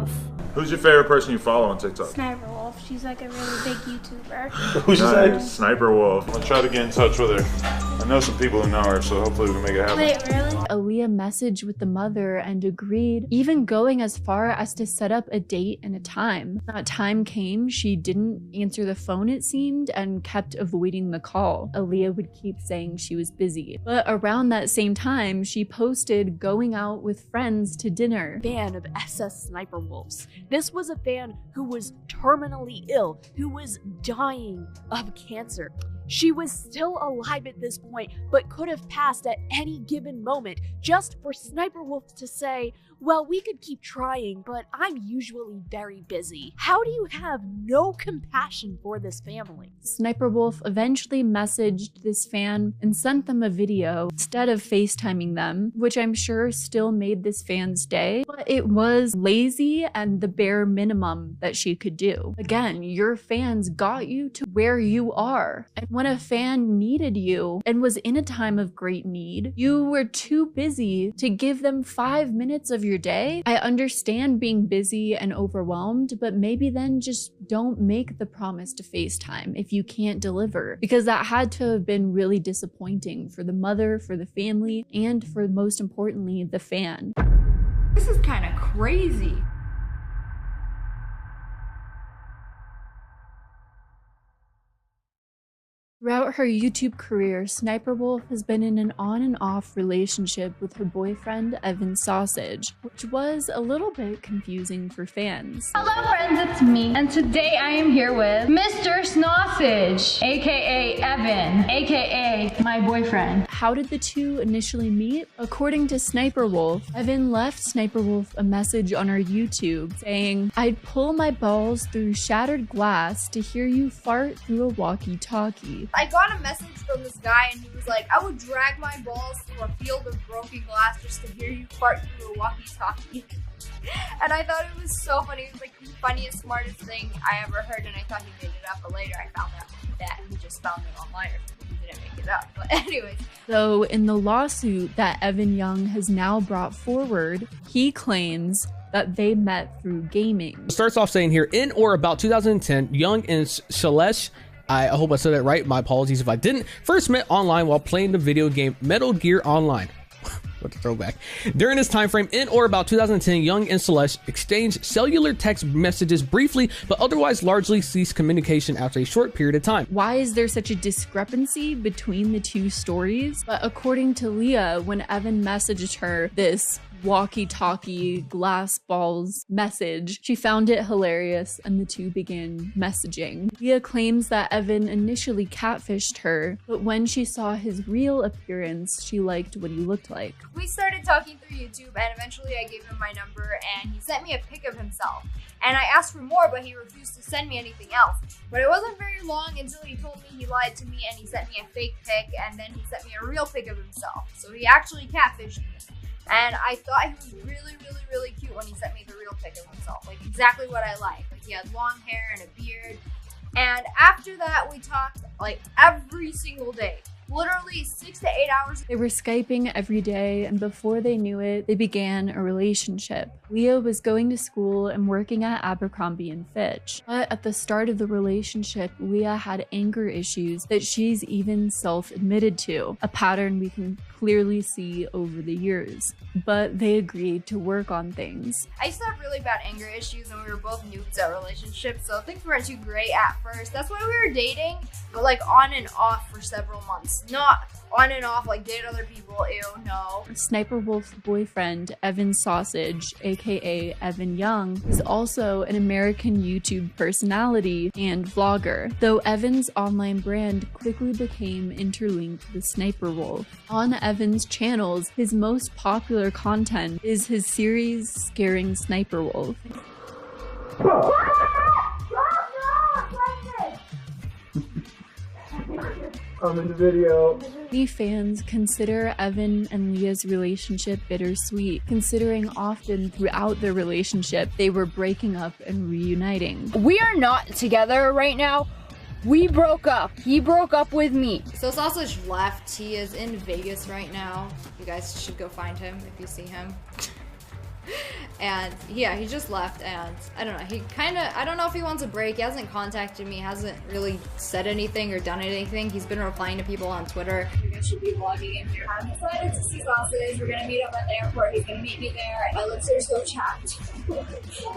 Who's your favorite person you follow on TikTok? Sniper Wolf. She's like a really big YouTuber. Who's your favorite? Sniper Wolf. I'm gonna try to get in touch with her. I know some people who know her, so hopefully we can make it happen. Wait, really? Aaliyah messaged with the mother and agreed, even going as far as to set up a date and a time. That time came, she didn't answer the phone, it seemed, and kept avoiding the call. Aaliyah would keep saying she was busy. But around that same time, she posted going out with friends to dinner. Fan of SS Sniper Wolves. This was a fan who was terminally ill, who was dying of cancer. She was still alive at this point, but could have passed at any given moment, just for Sniper Wolf to say, well, we could keep trying, but I'm usually very busy. How do you have no compassion for this family? Sniper Wolf eventually messaged this fan and sent them a video instead of FaceTiming them, which I'm sure still made this fan's day, but it was lazy and the bare minimum that she could do. Again, your fans got you to where you are, and when a fan needed you and was in a time of great need, you were too busy to give them 5 minutes of your day. I understand being busy and overwhelmed, but maybe then just don't make the promise to FaceTime if you can't deliver, because that had to have been really disappointing for the mother, for the family, and for most importantly, the fan. This is kind of crazy. Throughout her YouTube career, Sniper Wolf has been in an on and off relationship with her boyfriend, Evan Sausage, which was a little bit confusing for fans. Hello friends, it's me, and today I am here with Mr. Sausage, aka Evan, aka my boyfriend. How did the two initially meet? According to Sniper Wolf, Evan left Sniper Wolf a message on her YouTube saying, "I'd pull my balls through shattered glass to hear you fart through a walkie-talkie. I got a message from this guy and he was like, I would drag my balls through a field of broken glass just to hear you fart through a walkie-talkie. And I thought it was so funny. It was like the funniest, smartest thing I ever heard, and I thought he made it up, but later I found out that he just found it online or something. He didn't make it up. But anyways. So in the lawsuit that Evan Young has now brought forward, he claims that they met through gaming. It starts off saying here, in or about 2010, Young and Shalesh, I hope I said that right, my apologies if I didn't, first met online while playing the video game Metal Gear Online. What a throwback. During this time frame, in or about 2010, Young and Celeste exchanged cellular text messages briefly, but otherwise largely ceased communication after a short period of time. Why is there such a discrepancy between the two stories? But according to Leah, when Evan messaged her this walkie-talkie glass balls message, she found it hilarious and the two began messaging. Leah claims that Evan initially catfished her, but when she saw his real appearance, she liked what he looked like. We started talking through YouTube and eventually I gave him my number and he sent me a pic of himself. And I asked for more, but he refused to send me anything else. But it wasn't very long until he told me he lied to me and he sent me a fake pic and then he sent me a real pic of himself. So he actually catfished me. And I thought he was really, really, really cute when he sent me the real pic of himself. Like exactly what I like. Like he had long hair and a beard. And after that, we talked like every single day. Literally 6 to 8 hours. They were Skyping every day, and before they knew it, they began a relationship. Leah was going to school and working at Abercrombie & Fitch. But at the start of the relationship, Leah had anger issues that she's even self-admitted to, a pattern we can clearly see over the years. But they agreed to work on things. I used to have really bad anger issues and we were both noobs at relationships, so things weren't too great at first. That's why we were dating, but like on and off for several months. Not on and off like date other people, ew, no. Sniper Wolf's boyfriend, Evan Sausage, aka Evan Young, is also an American YouTube personality and vlogger, though Evan's online brand quickly became interlinked with Sniper Wolf. On Evan's channels, his most popular content is his series Scaring Sniper Wolf. I'm in the video. Many fans consider Evan and Leah's relationship bittersweet, considering often throughout their relationship they were breaking up and reuniting. We are not together right now. We broke up. He broke up with me. So Sausage left. He is in Vegas right now. You guys should go find him if you see him. And yeah, he just left and I don't know, he I don't know if he wants a break. He hasn't contacted me, hasn't really said anything or done anything. He's been replying to people on Twitter. You guys should be vlogging in here. I'm excited to see Sausage. We're gonna meet up at the airport. He's gonna meet me there. Elixir's so chapped.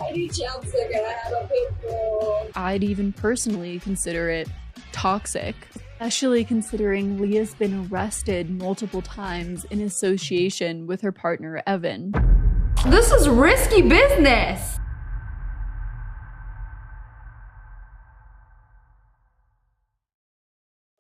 Any chance they're gonna have a pit. I'd even personally consider it toxic, especially considering Leah's been arrested multiple times in association with her partner Evan. This is risky business.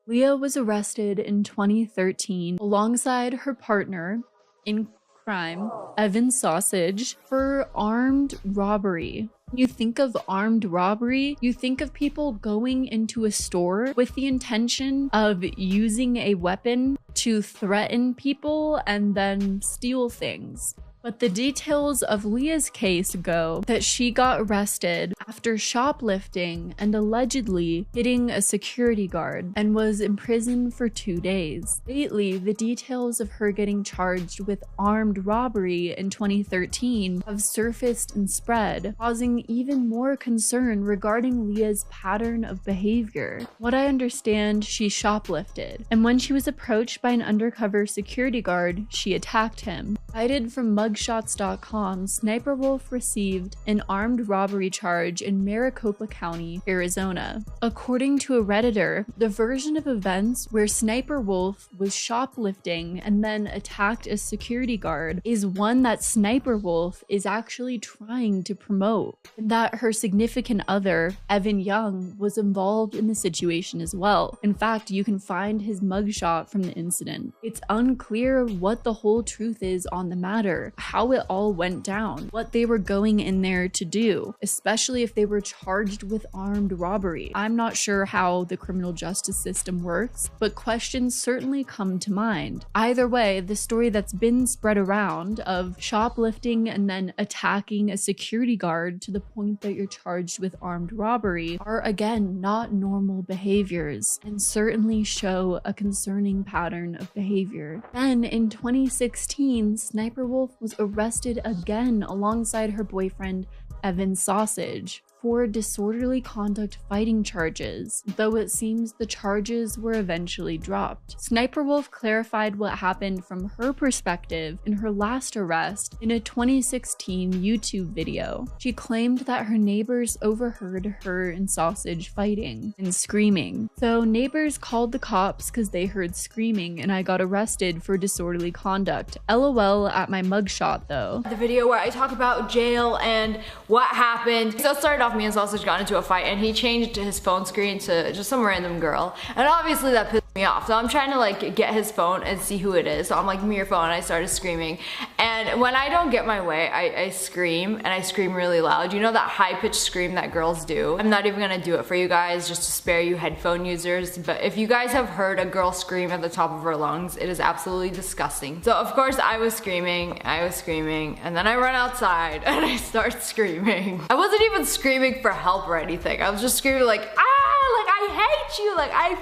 Leah was arrested in 2013 alongside her partner in crime, Evan Sausage, for armed robbery. When you think of armed robbery, you think of people going into a store with the intention of using a weapon to threaten people and then steal things. But the details of Leah's case go that she got arrested after shoplifting and allegedly hitting a security guard and was imprisoned for 2 days. Lately, the details of her getting charged with armed robbery in 2013 have surfaced and spread, causing even more concern regarding Leah's pattern of behavior. What I understand, she shoplifted, and when she was approached by an undercover security guard, she attacked him. Cited from mugshots.com, Sniper Wolf received an armed robbery charge in Maricopa County, Arizona. According to a Redditor, the version of events where Sniper Wolf was shoplifting and then attacked a security guard is one that Sniper Wolf is actually trying to promote, and that her significant other, Evan Young, was involved in the situation as well. In fact, you can find his mugshot from the incident. It's unclear what the whole truth is on on the matter, how it all went down, what they were going in there to do, especially if they were charged with armed robbery. I'm not sure how the criminal justice system works, but questions certainly come to mind. Either way, the story that's been spread around of shoplifting and then attacking a security guard to the point that you're charged with armed robbery are again not normal behaviors and certainly show a concerning pattern of behavior. Then in 2016, Sniper Wolf was arrested again alongside her boyfriend Evan Sausage for disorderly conduct fighting charges, though it seems the charges were eventually dropped. Sniper Wolf clarified what happened from her perspective in her last arrest in a 2016 YouTube video. She claimed that her neighbors overheard her and Sausage fighting and screaming. So neighbors called the cops because they heard screaming and I got arrested for disorderly conduct. LOL at my mugshot though. The video where I talk about jail and what happened. So it started off me and Sausage got into a fight and he changed his phone screen to just some random girl. And obviously that pissed me off. So I'm trying to like get his phone and see who it is. So I'm like, give me your phone, and I started screaming. And when I don't get my way, I scream, and I scream really loud. You know that high-pitched scream that girls do? I'm not even gonna do it for you guys just to spare you headphone users. But if you guys have heard a girl scream at the top of her lungs, it is absolutely disgusting. So of course I was screaming, and then I run outside and I start screaming. I wasn't even screaming for help or anything. I was just screaming like, ah, like I hate you, like I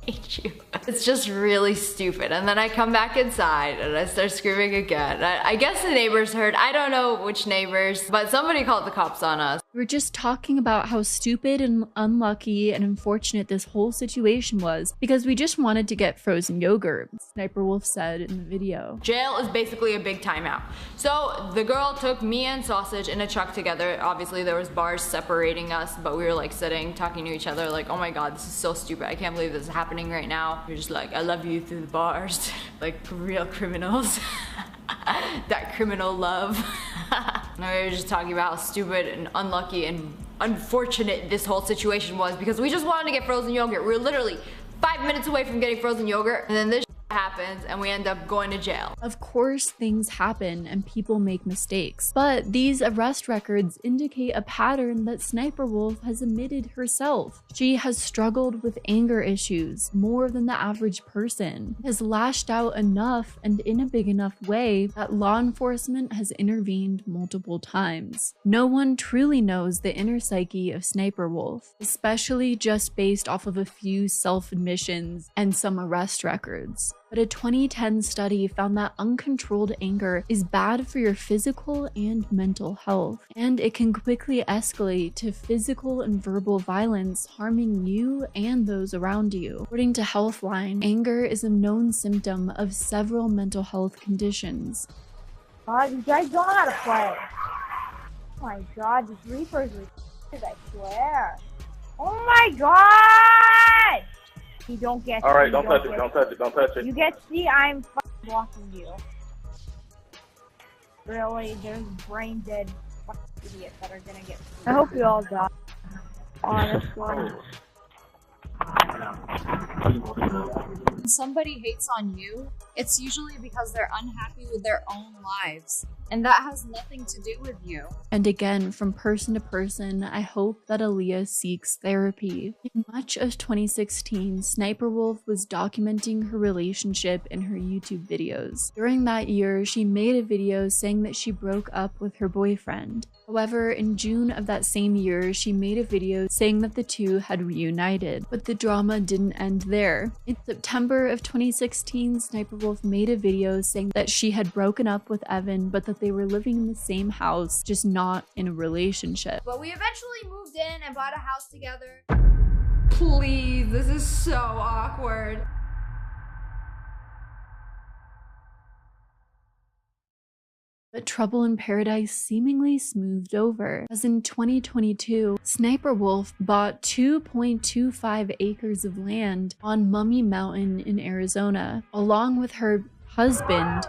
hate you. It's just really stupid. And then I come back inside and I start screaming again. I guess the neighbors heard. I don't know which neighbors, but somebody called the cops on us. We're just talking about how stupid and unlucky and unfortunate this whole situation was because we just wanted to get frozen yogurt, Sniper Wolf said in the video. Jail is basically a big timeout. So the girl took me and Sausage in a truck together. Obviously there was bars separating us, but we were like sitting, talking to each other like, oh my God, this is so stupid. I can't believe this is happening right now. You're just like, I love you through the bars. Like real criminals. That criminal love. And we were just talking about how stupid and unlucky and unfortunate this whole situation was because we just wanted to get frozen yogurt. We were literally 5 minutes away from getting frozen yogurt, and then this happens and we end up going to jail. Of course things happen and people make mistakes, but these arrest records indicate a pattern that Sniper Wolf has admitted herself. She has struggled with anger issues more than the average person, has lashed out enough and in a big enough way that law enforcement has intervened multiple times. No one truly knows the inner psyche of Sniper Wolf, especially just based off of a few self-admissions and some arrest records. But a 2010 study found that uncontrolled anger is bad for your physical and mental health, and it can quickly escalate to physical and verbal violence, harming you and those around you. According to Healthline, anger is a known symptom of several mental health conditions. God, you guys don't know how to play. Oh my God, these Reapers are I swear. Oh my God! You don't get. All right, don't touch it. Don't touch it. Don't touch it. You get. See, I'm blocking you. Really, there's brain dead idiots that are gonna get. I hope you all die. Honestly. When somebody hates on you, it's usually because they're unhappy with their own lives. And that has nothing to do with you. And again, from person to person, I hope that Aaliyah seeks therapy. In much of 2016, Sniper Wolf was documenting her relationship in her YouTube videos. During that year, she made a video saying that she broke up with her boyfriend. However, in June of that same year, she made a video saying that the two had reunited, but the drama didn't end there. In September of 2016, Sniper Wolf made a video saying that she had broken up with Evan, but that they were living in the same house, just not in a relationship. But we eventually moved in and bought a house together. Please, this is so awkward. But trouble in paradise seemingly smoothed over, as in 2022, Sniper Wolf bought 2.25 acres of land on Mummy Mountain in Arizona, along with her husband,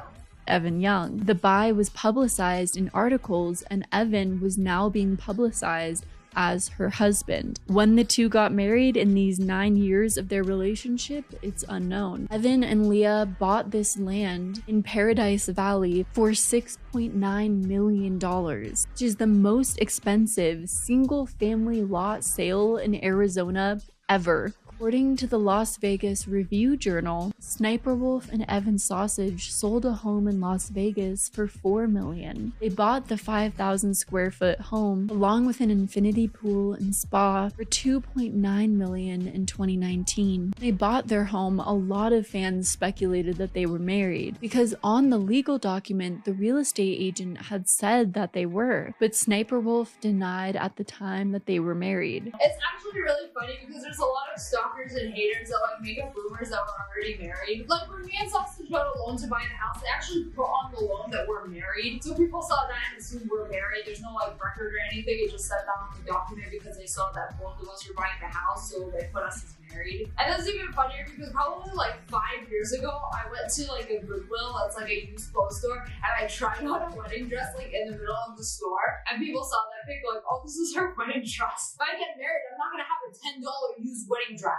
Evan Young. The buy was publicized in articles, and Evan was now being publicized as her husband. When the two got married in these 9 years of their relationship, it's unknown. Evan and Leah bought this land in Paradise Valley for $6.9 million, which is the most expensive single-family lot sale in Arizona ever. According to the Las Vegas Review-Journal, Sniper Wolf and Evan Sausage sold a home in Las Vegas for $4 million. They bought the 5,000 square foot home along with an infinity pool and spa for $2.9 million in 2019. They bought their home. A lot of fans speculated that they were married because on the legal document, the real estate agent had said that they were, but Sniper Wolf denied at the time that they were married. It's actually really funny because there's a lot of stalkers and haters that like make up rumors that we're already married. Like when me and Sausage got a loan to buy a house, they actually put on the loan that we're married. So people saw that and assumed we're married. There's no like record or anything. It just said that on the document because they saw that both of us were buying the house, so they put us as married. And that's even funnier because probably like 5 years ago, I went to like a Goodwill, that's like a used clothes store, and I tried on a wedding dress like in the middle of the store, and people saw that pic like, oh, this is her wedding dress. If I get married, I'm not gonna have a $10 used wedding dress.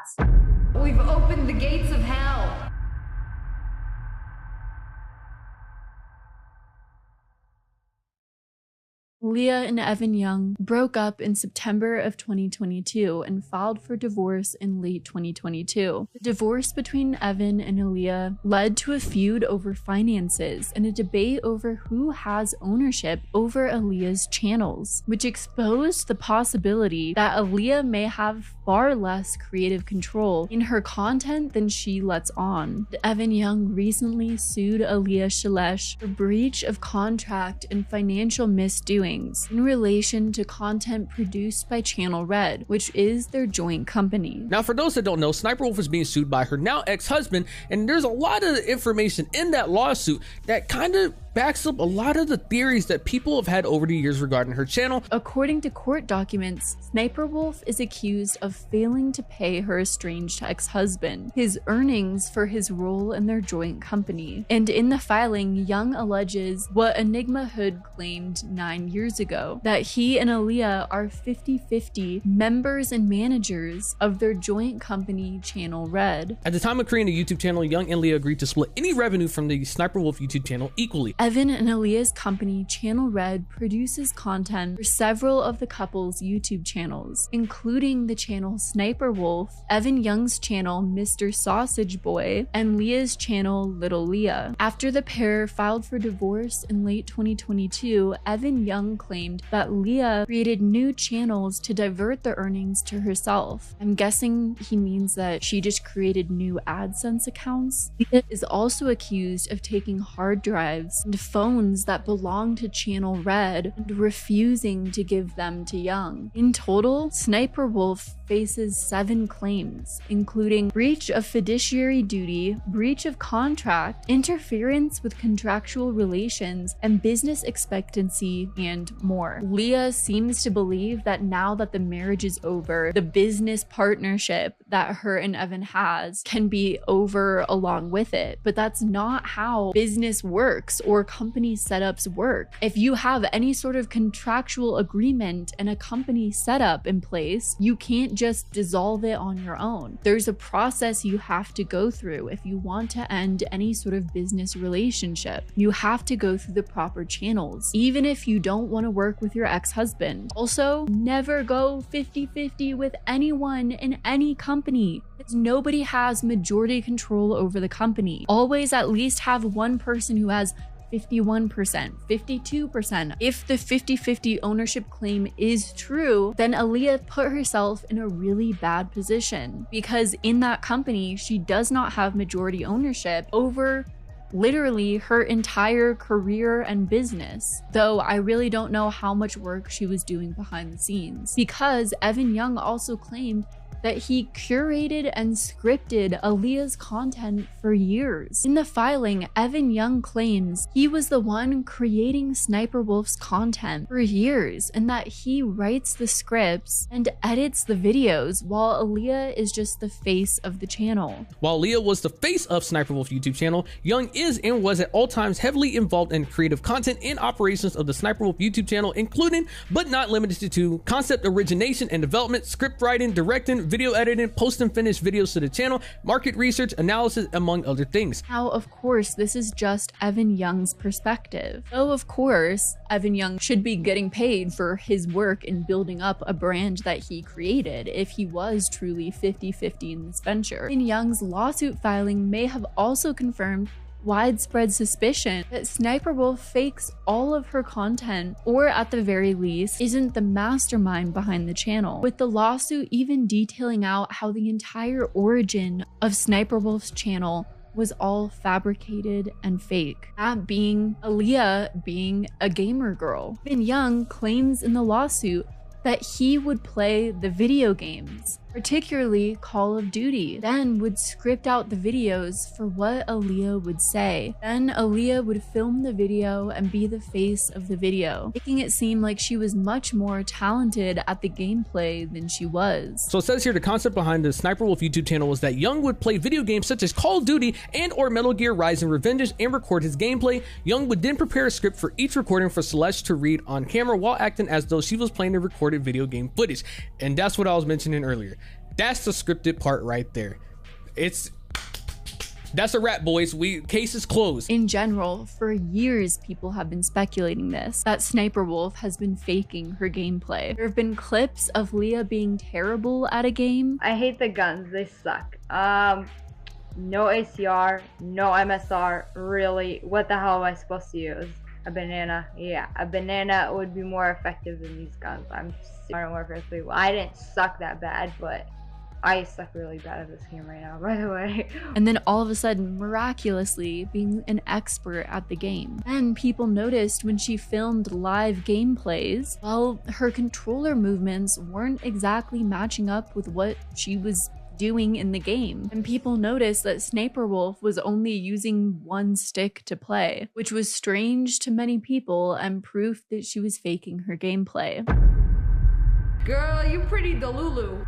We've opened the gates of hell. Leah and Evan Young broke up in September of 2022 and filed for divorce in late 2022. The divorce between Evan and Leah led to a feud over finances and a debate over who has ownership over Aaliyah's channels, which exposed the possibility that Aaliyah may have far less creative control in her content than she lets on. Evan Young recently sued Aaliyah Shalesh for breach of contract and financial misdoing in relation to content produced by Channel Red, which is their joint company. Now, for those that don't know, Sniper Wolf is being sued by her now ex-husband, and there's a lot of information in that lawsuit that kind of backs up a lot of the theories that people have had over the years regarding her channel. According to court documents, Sniper Wolf is accused of failing to pay her estranged ex-husband his earnings for his role in their joint company. And in the filing, Young alleges what Enigma Hood claimed 9 years ago, that he and Aaliyah are 50-50 members and managers of their joint company, Channel Red. At the time of creating the YouTube channel, Young and Leah agreed to split any revenue from the Sniper Wolf YouTube channel equally. Evan and Aaliyah's company, Channel Red, produces content for several of the couple's YouTube channels, including the channel Sniper Wolf, Evan Young's channel Mr. Sausage Boy, and Leah's channel Little Leah. After the pair filed for divorce in late 2022, Evan Young claimed that Leah created new channels to divert the earnings to herself. I'm guessing he means that she just created new AdSense accounts. Leah is also accused of taking hard drives and phones that belong to Channel Red and refusing to give them to Young. In total, Sniper Wolf faces 7 claims, including breach of fiduciary duty, breach of contract, interference with contractual relations, and business expectancy, and more. Leah seems to believe that now that the marriage is over, the business partnership that her and Evan has can be over along with it. But that's not how business works or company setups work. If you have any sort of contractual agreement and a company setup in place, you can't just dissolve it on your own. There's a process you have to go through if you want to end any sort of business relationship. You have to go through the proper channels, even if you don't want to work with your ex-husband. Also, never go 50-50 with anyone in any company, because nobody has majority control over the company. Always at least have one person who has 51%, 52%. If the 50-50 ownership claim is true, then Aaliyah put herself in a really bad position, because in that company, she does not have majority ownership over literally her entire career and business. Though I really don't know how much work she was doing behind the scenes, because Evan Young also claimed that he curated and scripted Aaliyah's content for years. In the filing, Evan Young claims he was the one creating Sniper Wolf's content for years and that he writes the scripts and edits the videos while Aaliyah is just the face of the channel. While Aaliyah was the face of Sniper Wolf YouTube channel, Young is and was at all times heavily involved in creative content and operations of the Sniper Wolf YouTube channel, including but not limited to concept origination and development, script writing, directing, video editing, post and finish videos to the channel, market research, analysis, among other things. Now, of course, this is just Evan Young's perspective. Though, of course, Evan Young should be getting paid for his work in building up a brand that he created if he was truly 50-50 in this venture. Evan Young's lawsuit filing may have also confirmed widespread suspicion that Sniper Wolf fakes all of her content, or at the very least, isn't the mastermind behind the channel, with the lawsuit even detailing out how the entire origin of Sniper Wolf's channel was all fabricated and fake. That being Aaliyah being a gamer girl. Evan Young claims in the lawsuit that he would play the video games, particularly Call of Duty, then would script out the videos for what Aaliyah would say. Then Aaliyah would film the video and be the face of the video, making it seem like she was much more talented at the gameplay than she was. So it says here the concept behind the Sniper Wolf YouTube channel was that Young would play video games such as Call of Duty and or Metal Gear Rising: Revengeance and record his gameplay. Young would then prepare a script for each recording for Celeste to read on camera while acting as though she was playing the recorded video game footage. And that's what I was mentioning earlier. That's the scripted part right there. That's a wrap, boys. Case is closed. In general, for years, people have been speculating that Sniper Wolf has been faking her gameplay. There have been clips of Leah being terrible at a game. I hate the guns, they suck. No ACR, no MSR, really, what the hell am I supposed to use? A banana? Yeah, a banana would be more effective than these guns. I'm Modern Warfare 3. Well, I didn't suck that bad, but I suck really bad at this game right now, by the way. And then all of a sudden, miraculously, being an expert at the game. And people noticed when she filmed live gameplays, well, her controller movements weren't exactly matching up with what she was doing in the game. And people noticed that Sniper Wolf was only using one stick to play, which was strange to many people and proof that she was faking her gameplay. Girl, you pretty Delulu.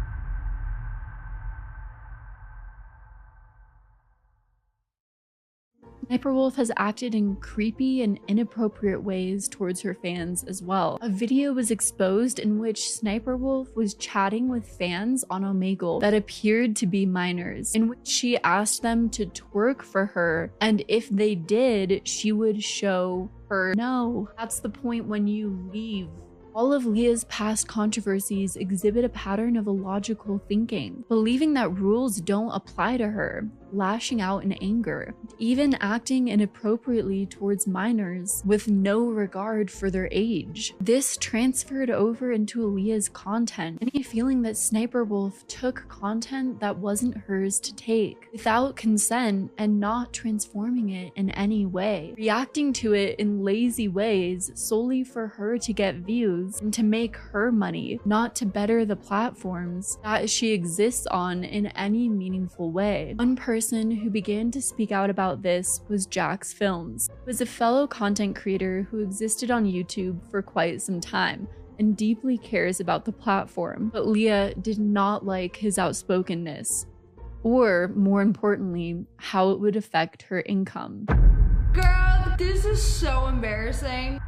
Sniper Wolf has acted in creepy and inappropriate ways towards her fans as well. A video was exposed in which Sniper Wolf was chatting with fans on Omegle that appeared to be minors, in which she asked them to twerk for her, and if they did, she would show her. No, that's the point when you leave. All of Leah's past controversies exhibit a pattern of illogical thinking, believing that rules don't apply to her, lashing out in anger, even acting inappropriately towards minors with no regard for their age. This transferred over into Aaliyah's content, and a feeling that Sniper Wolf took content that wasn't hers to take, without consent and not transforming it in any way, reacting to it in lazy ways solely for her to get views and to make her money, not to better the platforms that she exists on in any meaningful way. One person who began to speak out about this was Jax Films, who was a fellow content creator who existed on YouTube for quite some time and deeply cares about the platform. But Leah did not like his outspokenness, or more importantly, how it would affect her income. Girl, this is so embarrassing.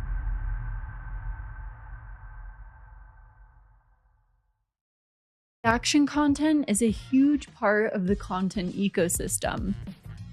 Reaction content is a huge part of the content ecosystem,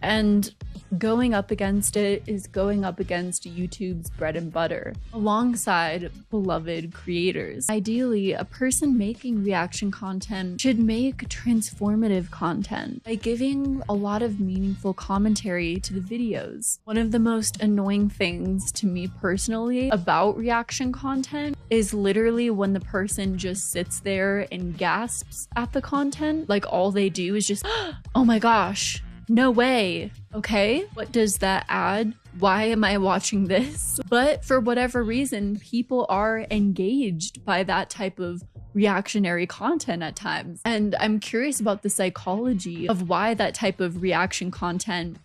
and going up against it is going up against YouTube's bread and butter, alongside beloved creators. Ideally, a person making reaction content should make transformative content by giving a lot of meaningful commentary to the videos. One of the most annoying things to me personally about reaction content is literally when the person just sits there and gasps at the content. Like, all they do is just, oh my gosh, no way. Okay, what does that add? Why am I watching this? But for whatever reason, people are engaged by that type of reactionary content at times. And I'm curious about the psychology of why that type of reaction content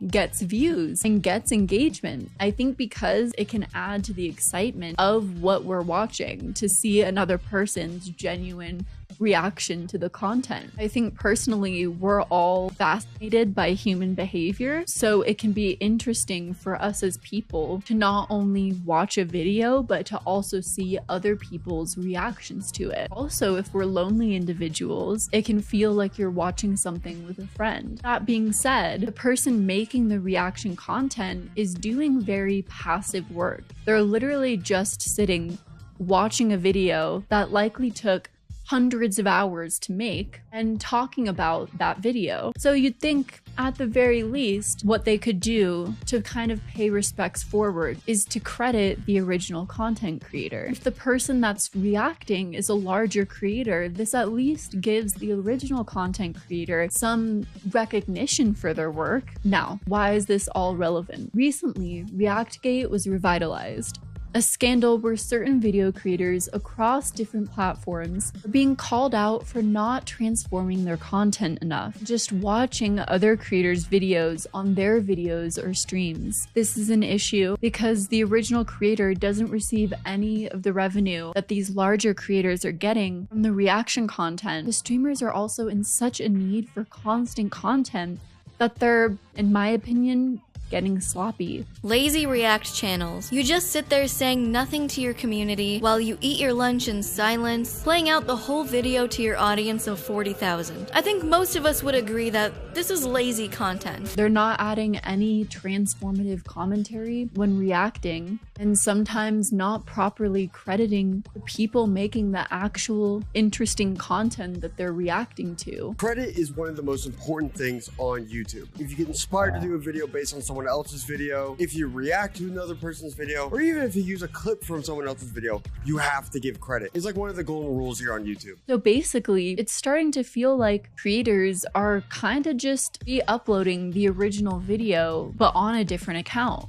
gets views and gets engagement. I think because it can add to the excitement of what we're watching to see another person's genuine reaction to the content. I think personally we're all fascinated by human behavior, so it can be interesting for us as people to not only watch a video but to also see other people's reactions to it. Also, if we're lonely individuals, it can feel like you're watching something with a friend. That being said, the person making the reaction content is doing very passive work. They're literally just sitting watching a video that likely took hundreds of hours to make and talking about that video. So you'd think at the very least what they could do to kind of pay respects forward is to credit the original content creator. If the person that's reacting is a larger creator, this at least gives the original content creator some recognition for their work. Now, why is this all relevant? Recently, ReactGate was revitalized. A scandal where certain video creators across different platforms are being called out for not transforming their content enough, just watching other creators' videos on their videos or streams. This is an issue because the original creator doesn't receive any of the revenue that these larger creators are getting from the reaction content. The streamers are also in such a need for constant content that they're, in my opinion, getting sloppy. Lazy react channels. You just sit there saying nothing to your community while you eat your lunch in silence, playing out the whole video to your audience of 40,000. I think most of us would agree that this is lazy content. They're not adding any transformative commentary when reacting, and sometimes not properly crediting the people making the actual interesting content that they're reacting to. Credit is one of the most important things on YouTube. If you get inspired to do a video based on someone else's video, if you react to another person's video, or even if you use a clip from someone else's video, you have to give credit. It's like one of the golden rules here on YouTube. So basically, it's starting to feel like creators are kind of just re-uploading the original video, but on a different account,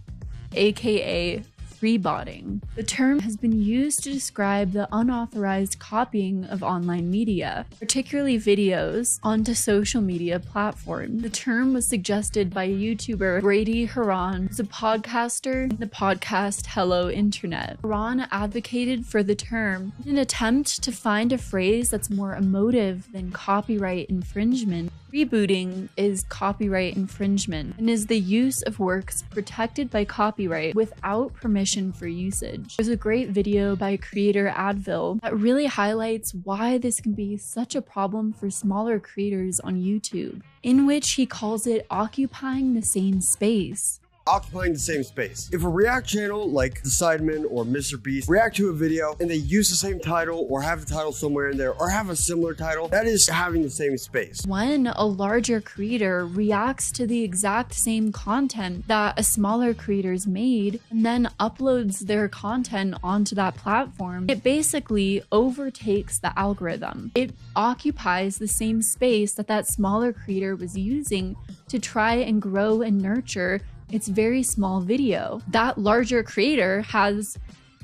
aka freebotting. The term has been used to describe the unauthorized copying of online media, particularly videos, onto social media platforms. The term was suggested by YouTuber Brady Haran, who's a podcaster in the podcast Hello Internet. Haran advocated for the term in an attempt to find a phrase that's more emotive than copyright infringement. Rebooting is copyright infringement and is the use of works protected by copyright without permission for usage. There's a great video by creator Advil that really highlights why this can be such a problem for smaller creators on YouTube, in which he calls it occupying the same space. Occupying the same space. If a react channel like The Sidemen or Mr. Beast react to a video and they use the same title or have the title somewhere in there or have a similar title, that is having the same space. When a larger creator reacts to the exact same content that a smaller creator's made and then uploads their content onto that platform, it basically overtakes the algorithm. It occupies the same space that that smaller creator was using to try and grow and nurture its very small video. That larger creator has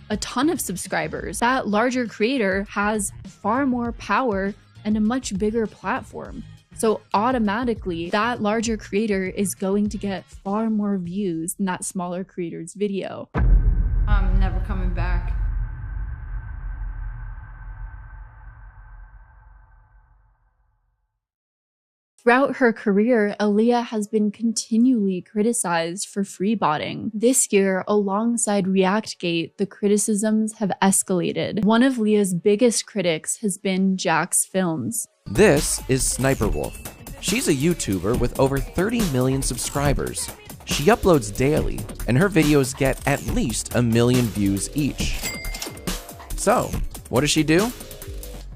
a ton of subscribers. That larger creator has far more power and a much bigger platform. So automatically, that larger creator is going to get far more views than that smaller creator's video. I'm never coming back. Throughout her career, Aaliyah has been continually criticized for freebotting. This year, alongside ReactGate, the criticisms have escalated. One of Leah's biggest critics has been Jack's Films. This is Sniper Wolf. She's a YouTuber with over 30 million subscribers. She uploads daily, and her videos get at least 1 million views each. So, what does she do?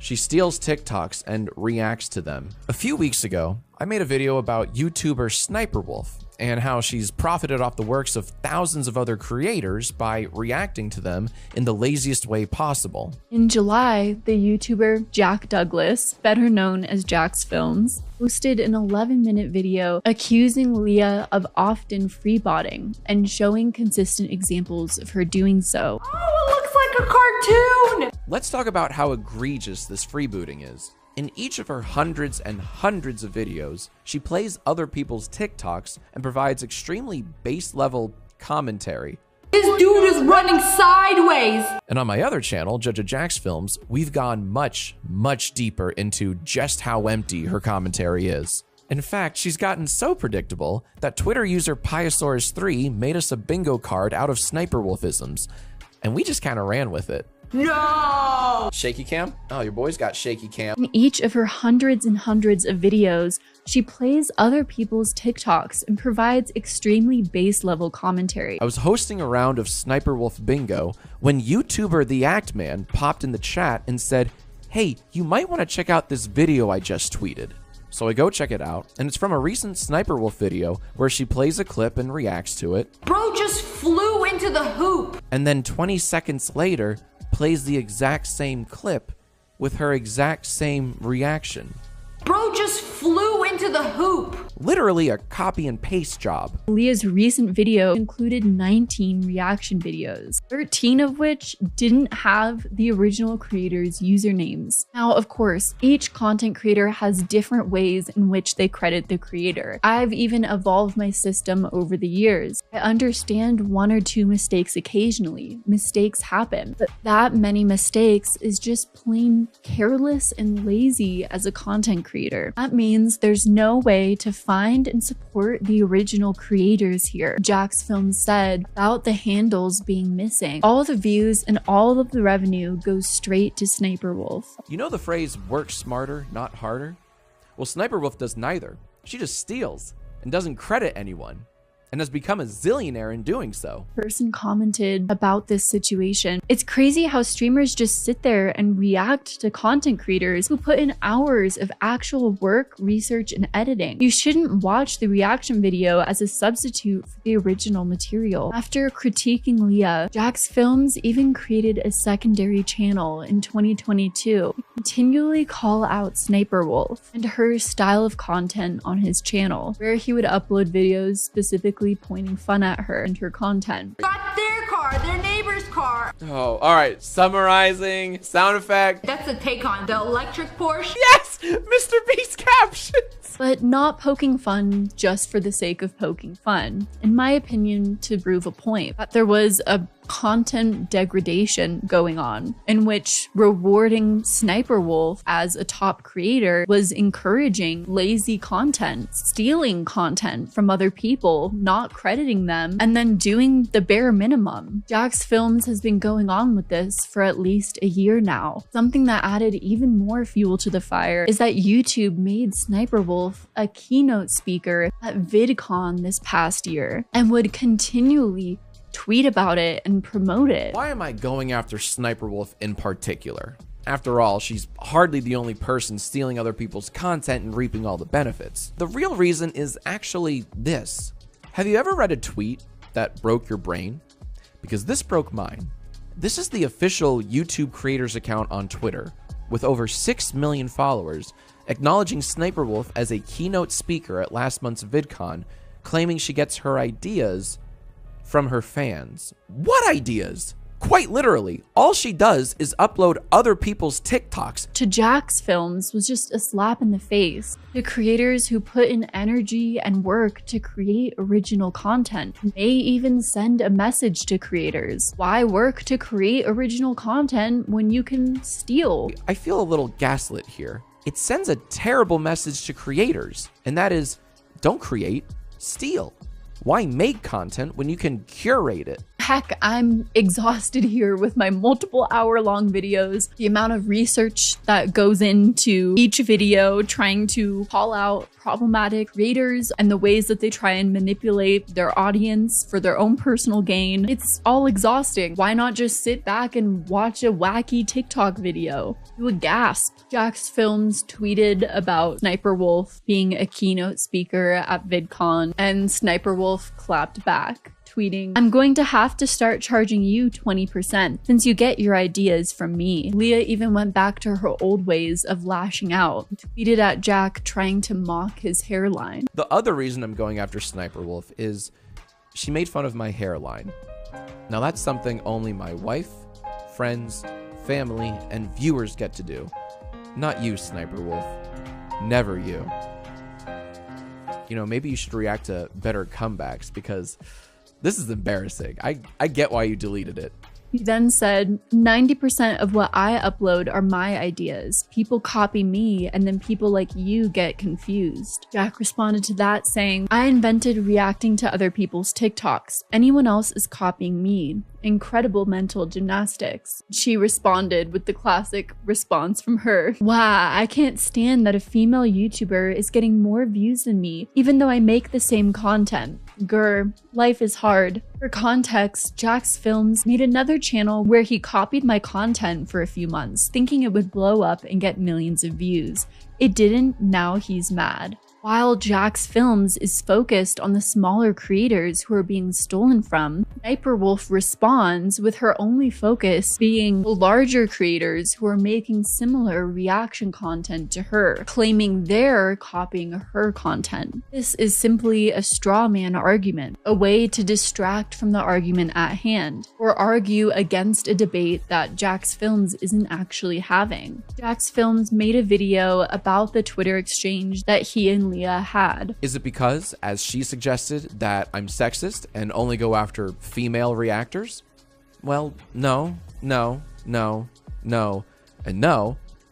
She steals TikToks and reacts to them. A few weeks ago, I made a video about YouTuber Sniper Wolf and how she's profited off the works of thousands of other creators by reacting to them in the laziest way possible. In July, the YouTuber Jack Douglas, better known as Jack's Films, posted an 11-minute video accusing Leah of often freebotting and showing consistent examples of her doing so. Oh, it looks like a cartoon! Let's talk about how egregious this freebooting is. In each of her hundreds and hundreds of videos, she plays other people's TikToks and provides extremely base-level commentary. This dude is running sideways! And on my other channel, Judge Jack's Films, we've gone much, much deeper into just how empty her commentary is. In fact, she's gotten so predictable that Twitter user Piosaurus3 made us a bingo card out of Sniper Wolfisms, and we just kind of ran with it. No! Shaky cam? Oh, your boy's got shaky cam. In each of her hundreds and hundreds of videos, she plays other people's TikToks and provides extremely base level commentary. I was hosting a round of Sniper Wolf bingo when YouTuber The Act Man popped in the chat and said, "Hey, you might want to check out this video I just tweeted." So I go check it out, and it's from a recent Sniper Wolf video where she plays a clip and reacts to it. Bro just flew into the hoop! And then 20 seconds later, plays the exact same clip with her exact same reaction. Bro just flew into the hoop! Literally a copy and paste job. Leah's recent video included 19 reaction videos, 13 of which didn't have the original creators' usernames. Now, of course, each content creator has different ways in which they credit the creator. I've even evolved my system over the years. I understand one or two mistakes occasionally. Mistakes happen, but that many mistakes is just plain careless and lazy as a content creator. That means there's no way to find and support the original creators here. Jack's Films said about the handles being missing. All the views and all of the revenue goes straight to Sniper Wolf. You know the phrase work smarter, not harder? Well, Sniper Wolf does neither. She just steals and doesn't credit anyone, and has become a zillionaire in doing so. Person commented about this situation. It's crazy how streamers just sit there and react to content creators who put in hours of actual work, research, and editing. You shouldn't watch the reaction video as a substitute for the original material. After critiquing Leah, Jack's Films even created a secondary channel in 2022 to continually call out Sniper Wolf and her style of content on his channel, where he would upload videos specifically pointing fun at her and her content. Got their car, their neighbor's car. Oh, all right. Summarizing, sound effect. That's a take on the electric Porsche. Yes, Mr. Beast captions. But not poking fun just for the sake of poking fun. In my opinion, to prove a point, that there was a content degradation going on in which rewarding Sniper Wolf as a top creator was encouraging lazy content, stealing content from other people, not crediting them, and then doing the bare minimum. Jack's Films has been going on with this for at least a year now. Something that added even more fuel to the fire is that YouTube made Sniper Wolf a keynote speaker at VidCon this past year and would continually tweet about it and promote it. Why am I going after Sniper Wolf in particular? After all, she's hardly the only person stealing other people's content and reaping all the benefits. The real reason is actually this. Have you ever read a tweet that broke your brain? Because this broke mine. This is the official YouTube creators account on Twitter, with over 6 million followers, acknowledging Sniper Wolf as a keynote speaker at last month's VidCon, claiming she gets her ideas from her fans. What ideas? Quite literally, all she does is upload other people's TikToks. To Jack's Films was just a slap in the face. The creators who put in energy and work to create original content may even send a message to creators. Why work to create original content when you can steal? I feel a little gaslit here. It sends a terrible message to creators, and that is, don't create, steal. Why make content when you can curate it? Heck, I'm exhausted here with my multiple hour-long videos, the amount of research that goes into each video, trying to call out problematic creators and the ways that they try and manipulate their audience for their own personal gain. It's all exhausting. Why not just sit back and watch a wacky TikTok video? You would gasp. Jack's Films tweeted about Sniper Wolf being a keynote speaker at VidCon, and Sniper Wolf clapped back, tweeting, "I'm going to have to start charging you 20% since you get your ideas from me." Leah even went back to her old ways of lashing out, tweeted at Jack trying to mock his hairline. The other reason I'm going after Sniper Wolf is she made fun of my hairline. Now that's something only my wife, friends, family, and viewers get to do. Not you, Sniper Wolf. Never you. You know, maybe you should react to better comebacks because this is embarrassing. I get why you deleted it. He then said, 90% of what I upload are my ideas. People copy me, and then people like you get confused. Jack responded to that saying, I invented reacting to other people's TikToks. Anyone else is copying me. Incredible mental gymnastics. She responded with the classic response from her. Wow, I can't stand that a female YouTuber is getting more views than me, even though I make the same content. Grr, life is hard. For context, Jack's Films made another channel where he copied my content for a few months, thinking it would blow up and get millions of views. It didn't, now he's mad. While Jack's Films is focused on the smaller creators who are being stolen from, Sniper Wolf responds with her only focus being the larger creators who are making similar reaction content to her, claiming they're copying her content. This is simply a straw man argument, a way to distract from the argument at hand, or argue against a debate that Jack's Films isn't actually having. Jack's Films made a video about the Twitter exchange that he and Leah had. Is it because, as she suggested, that I'm sexist and only go after female reactors? Well, no, and no.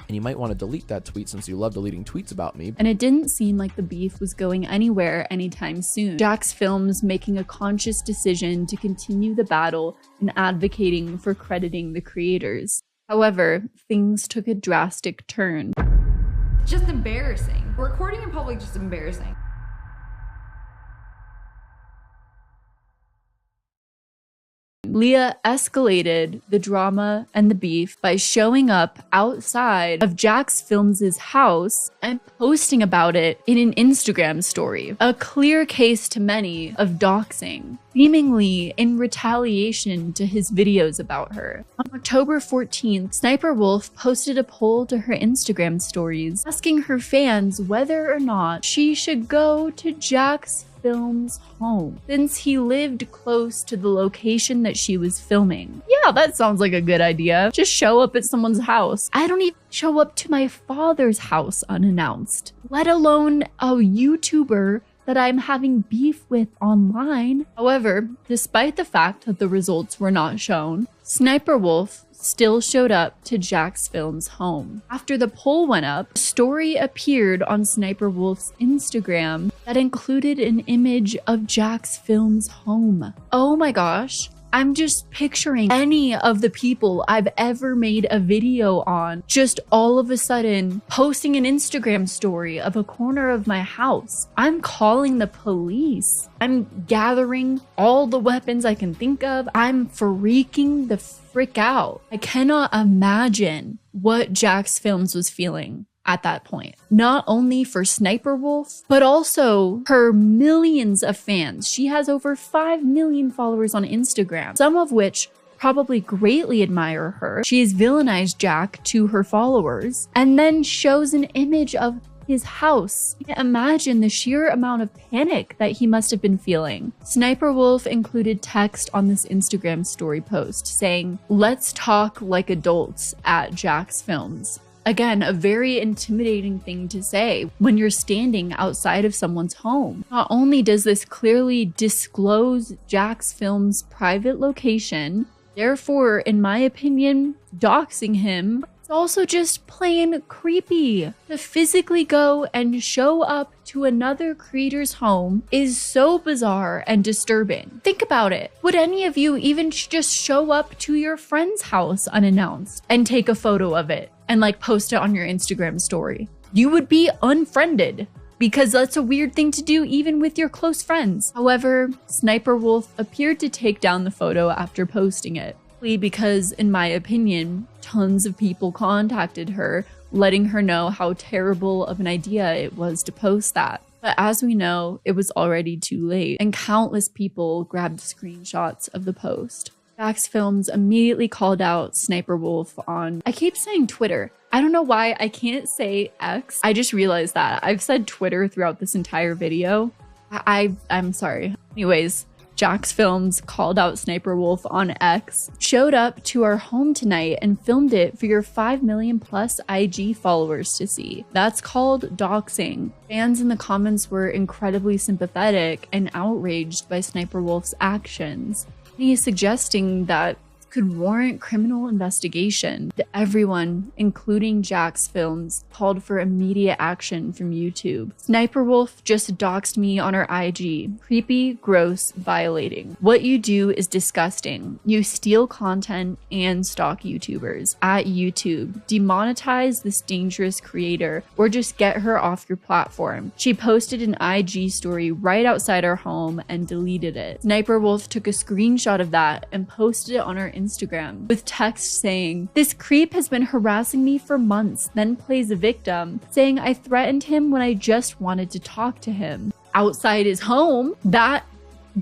And you might want to delete that tweet since you love deleting tweets about me. And it didn't seem like the beef was going anywhere anytime soon. Jack's Films making a conscious decision to continue the battle and advocating for crediting the creators. However, things took a drastic turn. Just embarrassing. Recording in public, just embarrassing. Leah escalated the drama and the beef by showing up outside of Jack's Films' house and posting about it in an Instagram story. A clear case to many of doxing, seemingly in retaliation to his videos about her. On October 14th, Sniper Wolf posted a poll to her Instagram stories asking her fans whether or not she should go to Jack's Films home since he lived close to the location that she was filming. Yeah, that sounds like a good idea. Just show up at someone's house. I don't even show up to my father's house unannounced, let alone a YouTuber that I'm having beef with online. However, despite the fact that the results were not shown, Sniper Wolf still showed up to Jack's Films home. After the poll went up, a story appeared on Sniper Wolf's Instagram that included an image of Jack's Films home. Oh my gosh. I'm just picturing any of the people I've ever made a video on just all of a sudden posting an Instagram story of a corner of my house. I'm calling the police. I'm gathering all the weapons I can think of. I'm freaking the frick out. I cannot imagine what Jack's Films was feeling at that point. Not only for Sniper Wolf, but also her millions of fans. She has over 5 million followers on Instagram, some of which probably greatly admire her. She has villainized Jack to her followers and then shows an image of his house. You can imagine the sheer amount of panic that he must have been feeling. Sniper Wolf included text on this Instagram story post saying, "Let's talk like adults at Jack's Films." Again, a very intimidating thing to say when you're standing outside of someone's home. Not only does this clearly disclose Jack's Films' private location, therefore, in my opinion, doxing him, it's also just plain creepy. To physically go and show up to another creator's home is so bizarre and disturbing. Think about it. Would any of you even just show up to your friend's house unannounced and take a photo of it and like post it on your Instagram story? You would be unfriended because that's a weird thing to do even with your close friends. However, Sniper Wolf appeared to take down the photo after posting it, because in my opinion, tons of people contacted her, letting her know how terrible of an idea it was to post that. But as we know, it was already too late, and countless people grabbed screenshots of the post. Jack's Films immediately called out Sniper Wolf on, I keep saying Twitter. I don't know why I can't say X. I just realized that. I've said Twitter throughout this entire video. I'm sorry. Anyways, Jax Films called out Sniper Wolf on X, showed up to our home tonight and filmed it for your 5 million plus IG followers to see. That's called doxing. Fans in the comments were incredibly sympathetic and outraged by Sniper Wolf's actions. He is suggesting that could warrant criminal investigation. Everyone, including Jax Films, called for immediate action from YouTube. Sniper Wolf just doxed me on her IG. Creepy, gross, violating. What you do is disgusting. You steal content and stalk YouTubers. At YouTube, demonetize this dangerous creator or just get her off your platform. She posted an IG story right outside our home and deleted it. Sniper Wolf took a screenshot of that and posted it on her Instagram with text saying, "This creep has been harassing me for months," then plays a victim, saying, "I threatened him when I just wanted to talk to him." Outside his home, that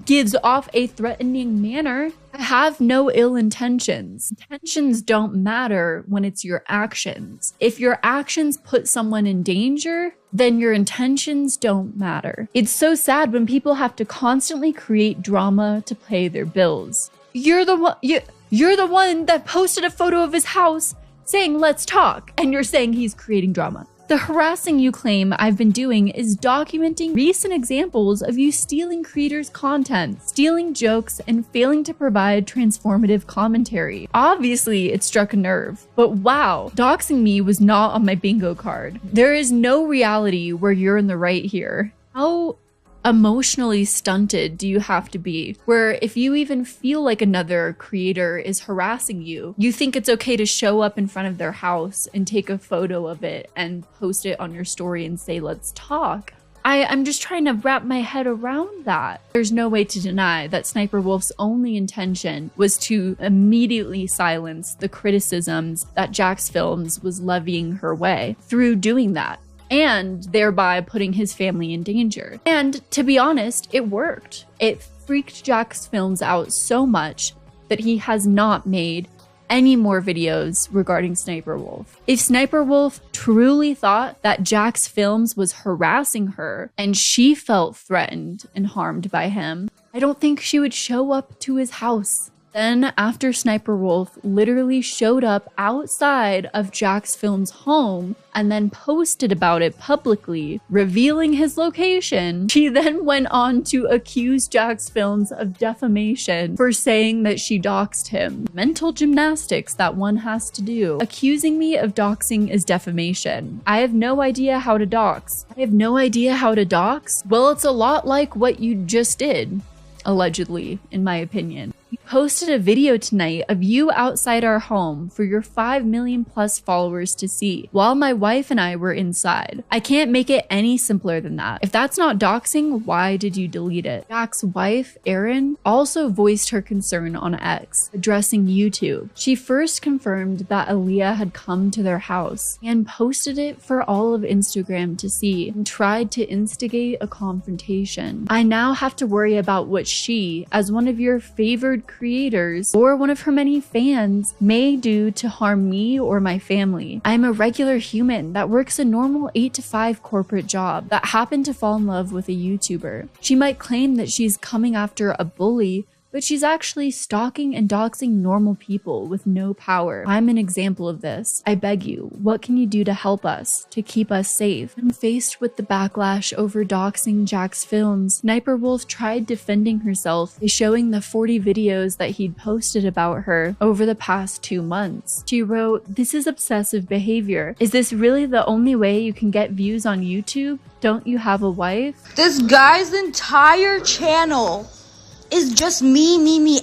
gives off a threatening manner. I have no ill intentions. Intentions don't matter when it's your actions. If your actions put someone in danger, then your intentions don't matter. It's so sad when people have to constantly create drama to pay their bills. You're the one that posted a photo of his house saying, "Let's talk," and you're saying he's creating drama. The harassing you claim I've been doing is documenting recent examples of you stealing creators' content, stealing jokes, and failing to provide transformative commentary. Obviously, it struck a nerve, but wow, doxing me was not on my bingo card. There is no reality where you're in the right here. How emotionally stunted do you have to be, where if you even feel like another creator is harassing you, you think it's okay to show up in front of their house and take a photo of it and post it on your story and say, "Let's talk"? I'm just trying to wrap my head around that. There's no way to deny that Sniper Wolf's only intention was to immediately silence the criticisms that Jax Films was levying her way through doing that, and thereby putting his family in danger. And to be honest, it worked. It freaked Jax Films out so much that he has not made any more videos regarding Sniper Wolf. If Sniper Wolf truly thought that Jax Films was harassing her and she felt threatened and harmed by him, I don't think she would show up to his house. Then, after Sniper Wolf literally showed up outside of Jax Films' home and then posted about it publicly, revealing his location, she then went on to accuse Jax Films of defamation for saying that she doxed him. Mental gymnastics that one has to do. Accusing me of doxing is defamation. I have no idea how to dox. Well, it's a lot like what you just did. Allegedly, in my opinion. You posted a video tonight of you outside our home for your 5 million plus followers to see while my wife and I were inside. I can't make it any simpler than that. If that's not doxing, why did you delete it? Jack's wife, Erin, also voiced her concern on X, addressing YouTube. She first confirmed that Aaliyah had come to their house and posted it for all of Instagram to see and tried to instigate a confrontation. I now have to worry about what she, as one of your favored creators or one of her many fans, may do to harm me or my family. I'm a regular human that works a normal 8 to 5 corporate job that happened to fall in love with a YouTuber. She might claim that she's coming after a bully, but she's actually stalking and doxing normal people with no power. I'm an example of this. I beg you, what can you do to help us, to keep us safe? When faced with the backlash over doxing Jax Films, Sniper Wolf tried defending herself by showing the 40 videos that he'd posted about her over the past 2 months. She wrote, "This is obsessive behavior. Is this really the only way you can get views on YouTube? Don't you have a wife?" This guy's entire channel is just me.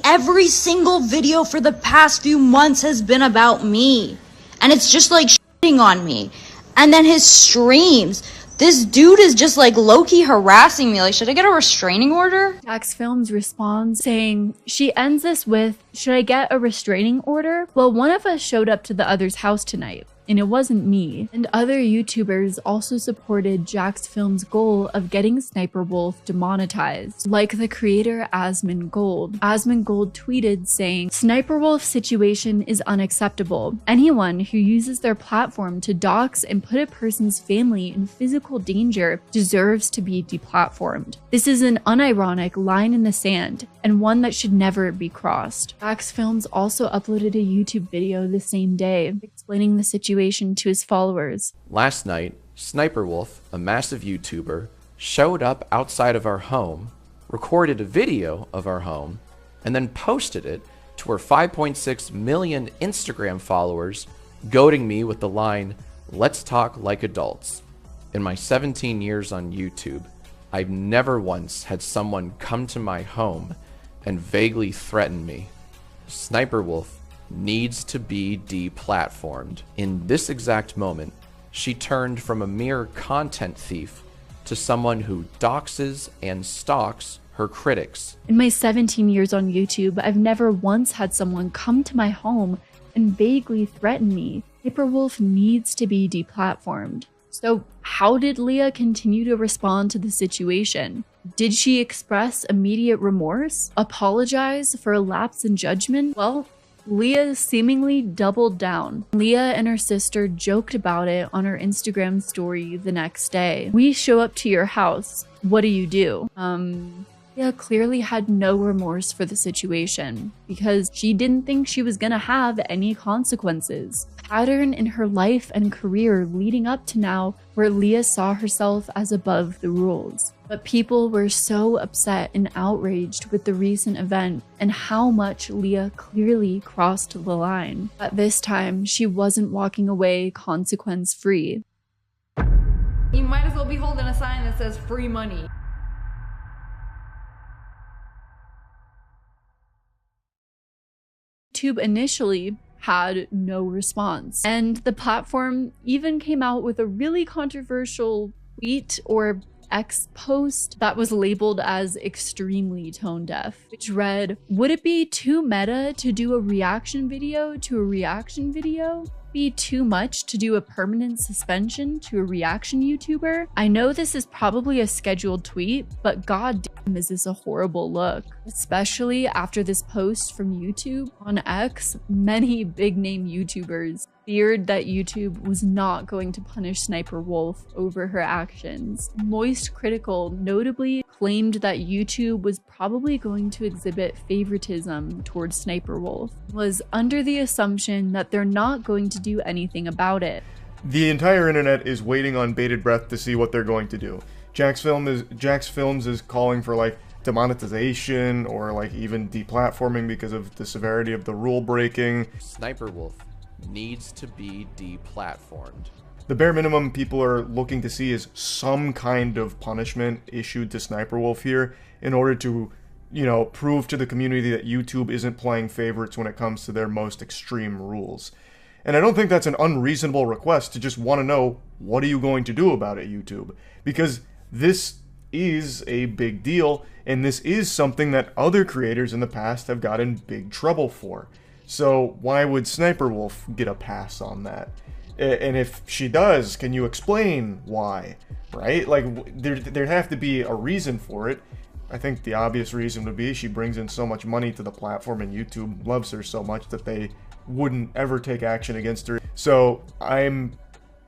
Every single video for the past few months has been about me. And it's just like shitting on me. And then his streams. This dude is just like low-key harassing me. Like, should I get a restraining order? Jax Films responds saying, she ends this with, "Should I get a restraining order? Well, one of us showed up to the other's house tonight. and it wasn't me. And other YouTubers also supported Jack's film's goal of getting Sniper Wolf demonetized, like the creator Asmongold. Asmongold tweeted saying, "Sniper Wolf's situation is unacceptable. Anyone who uses their platform to dox and put a person's family in physical danger deserves to be deplatformed. This is an unironic line in the sand, and one that should never be crossed." Jack's Films also uploaded a YouTube video the same day, explaining the situation to his followers. Last night, Sniper Wolf, a massive YouTuber, showed up outside of our home, recorded a video of our home, and then posted it to her 5.6 million Instagram followers, goading me with the line, "Let's talk like adults." In my 17 years on YouTube, I've never once had someone come to my home and vaguely threaten me. Sniper Wolf needs to be deplatformed. In this exact moment, she turned from a mere content thief to someone who doxes and stalks her critics. In my 17 years on YouTube, I've never once had someone come to my home and vaguely threaten me. Sniper Wolf needs to be deplatformed. So how did Leah continue to respond to the situation? Did she express immediate remorse? Apologize for a lapse in judgment? Well, Leah seemingly doubled down. Leah and her sister joked about it on her Instagram story the next day. "We show up to your house. What do you do?" Leah clearly had no remorse for the situation because she didn't think she was gonna have any consequences. Pattern in her life and career leading up to now where Leah saw herself as above the rules. But people were so upset and outraged with the recent event and how much Leah clearly crossed the line. At this time, she wasn't walking away consequence-free. You might as well be holding a sign that says free money. YouTube initially had no response, and the platform even came out with a really controversial tweet or X post that was labeled as extremely tone deaf, which read, "Would it be too meta to do a reaction video to a reaction video? Be too much to do a permanent suspension to a reaction YouTuber? I know this is probably a scheduled tweet, but goddamn is this a horrible look." Especially after this post from YouTube on X, many big name YouTubers feared that YouTube was not going to punish Sniper Wolf over her actions. Moist Critical notably claimed that YouTube was probably going to exhibit favoritism towards Sniper Wolf, was under the assumption that they're not going to do anything about it. The entire internet is waiting on bated breath to see what they're going to do. Jack's Films is calling for like demonetization or like even deplatforming because of the severity of the rule breaking. Sniper Wolf needs to be deplatformed. The bare minimum people are looking to see is some kind of punishment issued to Sniper Wolf here in order to, you know, prove to the community that YouTube isn't playing favorites when it comes to their most extreme rules. And I don't think that's an unreasonable request to just want to know, what are you going to do about it, YouTube? Because this is a big deal, and this is something that other creators in the past have gotten big trouble for. So why would Sniper Wolf get a pass on that? And if she does, can you explain why? Right? Like, there'd have to be a reason for it. I think the obvious reason would be she brings in so much money to the platform and YouTube loves her so much that they wouldn't ever take action against her. So I'm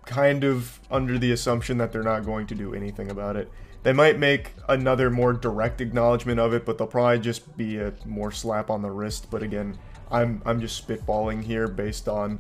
kind of under the assumption that they're not going to do anything about it. They might make another more direct acknowledgement of it, but they'll probably just be a more slap on the wrist. But again, I'm just spitballing here based on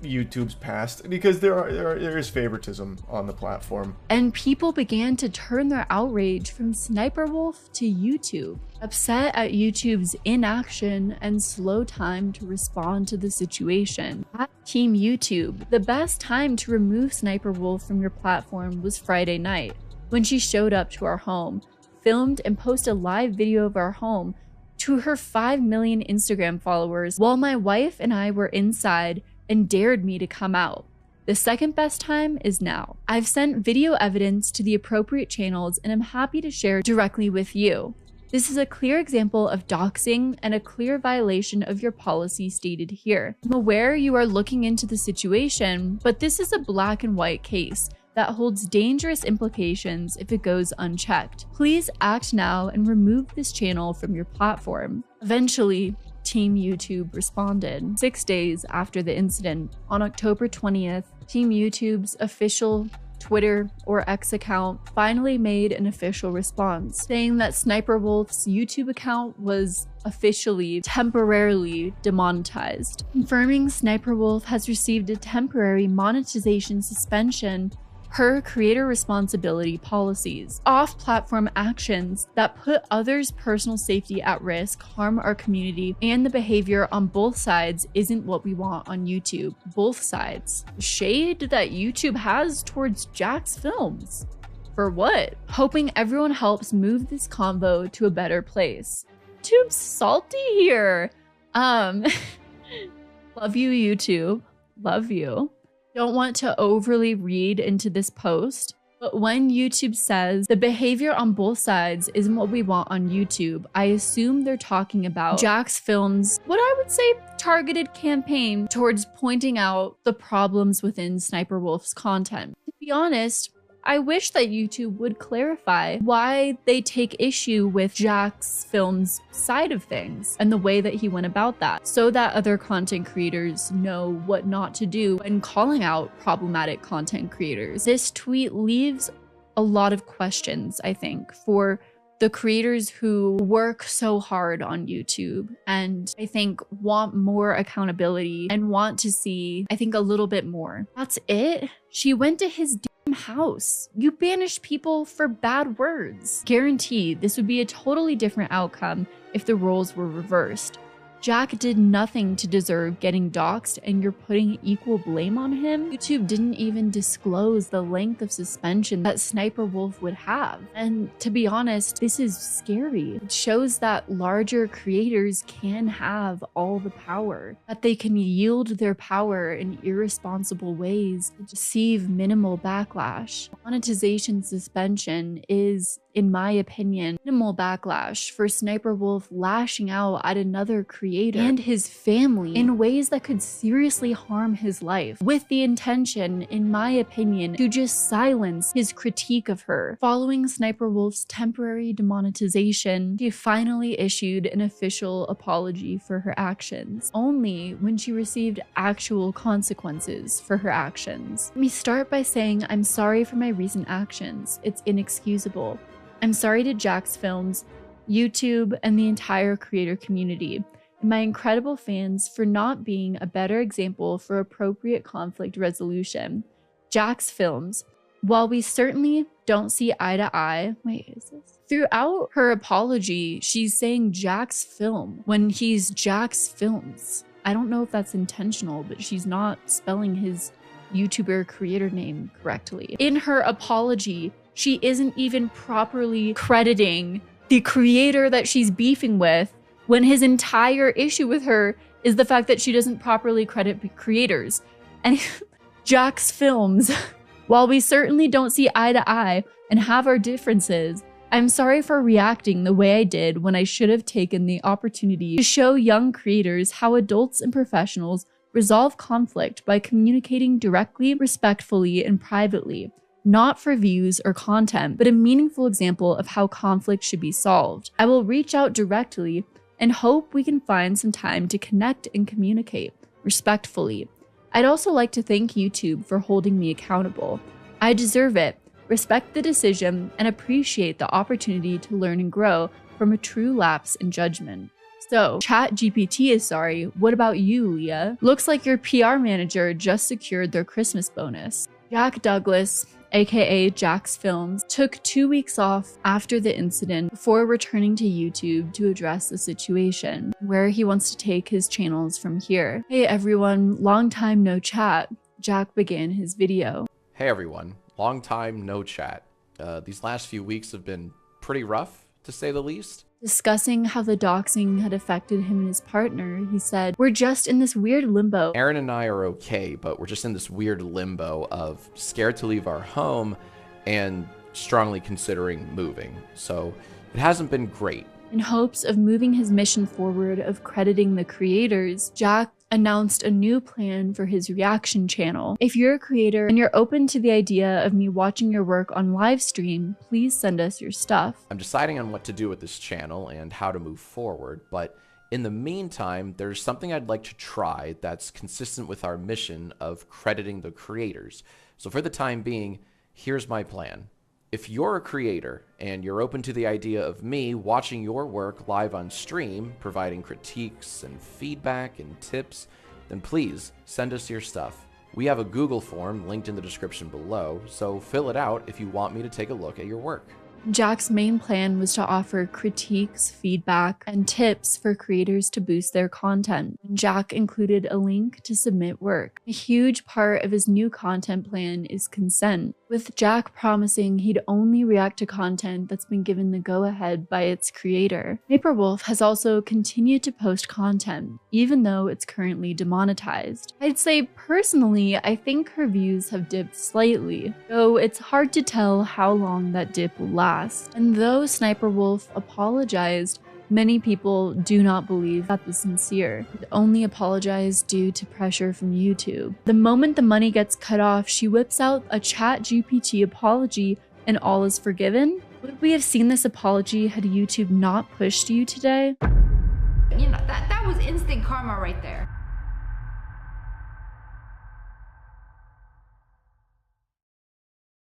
YouTube's past, because there is favoritism on the platform. And people began to turn their outrage from Sniper Wolf to YouTube, upset at YouTube's inaction and slow time to respond to the situation. At Team YouTube, the best time to remove Sniper Wolf from your platform was Friday night, when she showed up to our home, filmed and posted a live video of our home to her 5 million Instagram followers while my wife and I were inside and dared me to come out. The second best time is now. I've sent video evidence to the appropriate channels and I'm happy to share directly with you. This is a clear example of doxing and a clear violation of your policy stated here. I'm aware you are looking into the situation, but this is a black and white case that holds dangerous implications if it goes unchecked. Please act now and remove this channel from your platform. Eventually, Team YouTube responded. 6 days after the incident, on October 20th, Team YouTube's official Twitter or X account finally made an official response, saying that Sniper Wolf's YouTube account was officially temporarily demonetized, confirming Sniper Wolf has received a temporary monetization suspension per creator responsibility policies. Off-platform actions that put others' personal safety at risk harm our community, and the behavior on both sides isn't what we want on YouTube. Both sides. Shade that YouTube has towards Jack's films. For what? Hoping everyone helps move this convo to a better place. YouTube's salty here. Love you, YouTube. Love you. Don't want to overly read into this post, but when YouTube says the behavior on both sides isn't what we want on YouTube, I assume they're talking about Jack's Films, what I would say targeted campaign towards pointing out the problems within Sniper Wolf's content. To be honest, I wish that YouTube would clarify why they take issue with Jack's Films side of things and the way that he went about that, so that other content creators know what not to do when calling out problematic content creators. This tweet leaves a lot of questions, I think, for the creators who work so hard on YouTube and I think want more accountability and want to see, I think, a little bit more. That's it? She went to his house. You banish people for bad words. Guaranteed, this would be a totally different outcome if the roles were reversed. Jack did nothing to deserve getting doxxed and you're putting equal blame on him? YouTube didn't even disclose the length of suspension that Sniper Wolf would have. And to be honest, this is scary. It shows that larger creators can have all the power, that they can yield their power in irresponsible ways to receive minimal backlash. Monetization suspension is, in my opinion, minimal backlash for Sniper Wolf lashing out at another creator and his family in ways that could seriously harm his life, with the intention, in my opinion, to just silence his critique of her. Following Sniper Wolf's temporary demonetization, she finally issued an official apology for her actions, only when she received actual consequences for her actions. Let me start by saying I'm sorry for my recent actions. It's inexcusable. I'm sorry to Jack's Films, YouTube, and the entire creator community, and my incredible fans for not being a better example for appropriate conflict resolution. Jack's Films, while we certainly don't see eye to eye, throughout her apology, she's saying Jack's Film when he's Jack's Films. I don't know if that's intentional, but she's not spelling his YouTuber creator name correctly. In her apology, she isn't even properly crediting the creator that she's beefing with, when his entire issue with her is the fact that she doesn't properly credit creators. And Jack's Films, while we certainly don't see eye to eye and have our differences, I'm sorry for reacting the way I did when I should have taken the opportunity to show young creators how adults and professionals resolve conflict by communicating directly, respectfully, and privately. Not for views or content, but a meaningful example of how conflict should be solved. I will reach out directly and hope we can find some time to connect and communicate respectfully. I'd also like to thank YouTube for holding me accountable. I deserve it, respect the decision, and appreciate the opportunity to learn and grow from a true lapse in judgment. So, ChatGPT is sorry. What about you, Leah? Looks like your PR manager just secured their Christmas bonus. Jack Douglas, aka Jack's Films, took 2 weeks off after the incident before returning to YouTube to address the situation, where he wants to take his channels from here. Hey everyone, long time no chat. Jack began his video. Hey everyone, long time no chat. These last few weeks have been pretty rough, to say the least. Discussing how the doxing had affected him and his partner, he said, "We're just in this weird limbo." Aaron and I are okay, but we're just in this weird limbo of scared to leave our home and strongly considering moving. So it hasn't been great, In hopes of moving his mission forward of crediting the creators, Jack announced a new plan for his reaction channel. If you're a creator and you're open to the idea of me watching your work on live stream, please send us your stuff. I'm deciding on what to do with this channel and how to move forward, but in the meantime, there's something I'd like to try that's consistent with our mission of crediting the creators. So for the time being, here's my plan. If you're a creator and you're open to the idea of me watching your work live on stream, providing critiques and feedback and tips, then please send us your stuff. We have a Google form linked in the description below, so fill it out if you want me to take a look at your work. Jack's main plan was to offer critiques, feedback, and tips for creators to boost their content. Jack included a link to submit work. A huge part of his new content plan is consent, with Jack promising he'd only react to content that's been given the go-ahead by its creator. Sniperwolf has also continued to post content, even though it's currently demonetized. I'd say personally, I think her views have dipped slightly, though it's hard to tell how long that dip will last. And though Sniperwolf apologized, many people do not believe that was sincere. It only apologized due to pressure from YouTube. The moment the money gets cut off, she whips out a ChatGPT apology and all is forgiven. Would we have seen this apology had YouTube not pushed you today? You know, that was instant karma right there.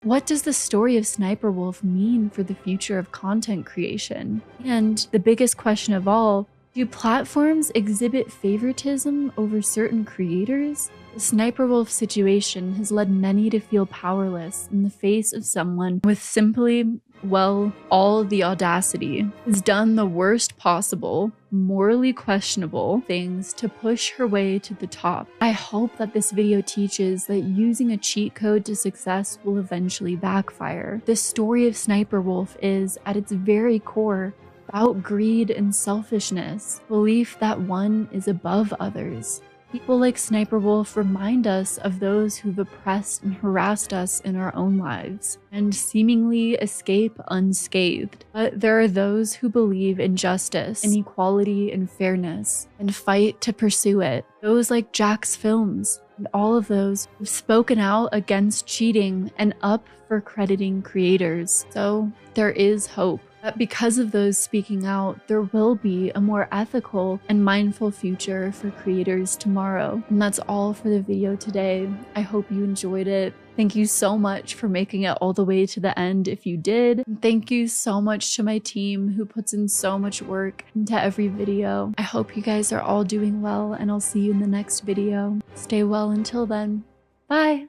What does the story of Sniperwolf mean for the future of content creation? And the biggest question of all, do platforms exhibit favoritism over certain creators? The Sniperwolf situation has led many to feel powerless in the face of someone with simply, well, all the audacity, has done the worst possible, morally questionable things to push her way to the top. I hope that this video teaches that using a cheat code to success will eventually backfire. The story of Sniperwolf is, at its very core, about greed and selfishness, belief that one is above others. People like Sniperwolf remind us of those who've oppressed and harassed us in our own lives and seemingly escape unscathed. But there are those who believe in justice, and equality, and fairness, and fight to pursue it. Those like Jack's Films, and all of those who've spoken out against cheating and up for crediting creators. So there is hope. But because of those speaking out, there will be a more ethical and mindful future for creators tomorrow. And that's all for the video today. I hope you enjoyed it. Thank you so much for making it all the way to the end if you did. And thank you so much to my team who puts in so much work into every video. I hope you guys are all doing well, and I'll see you in the next video. Stay well until then. Bye!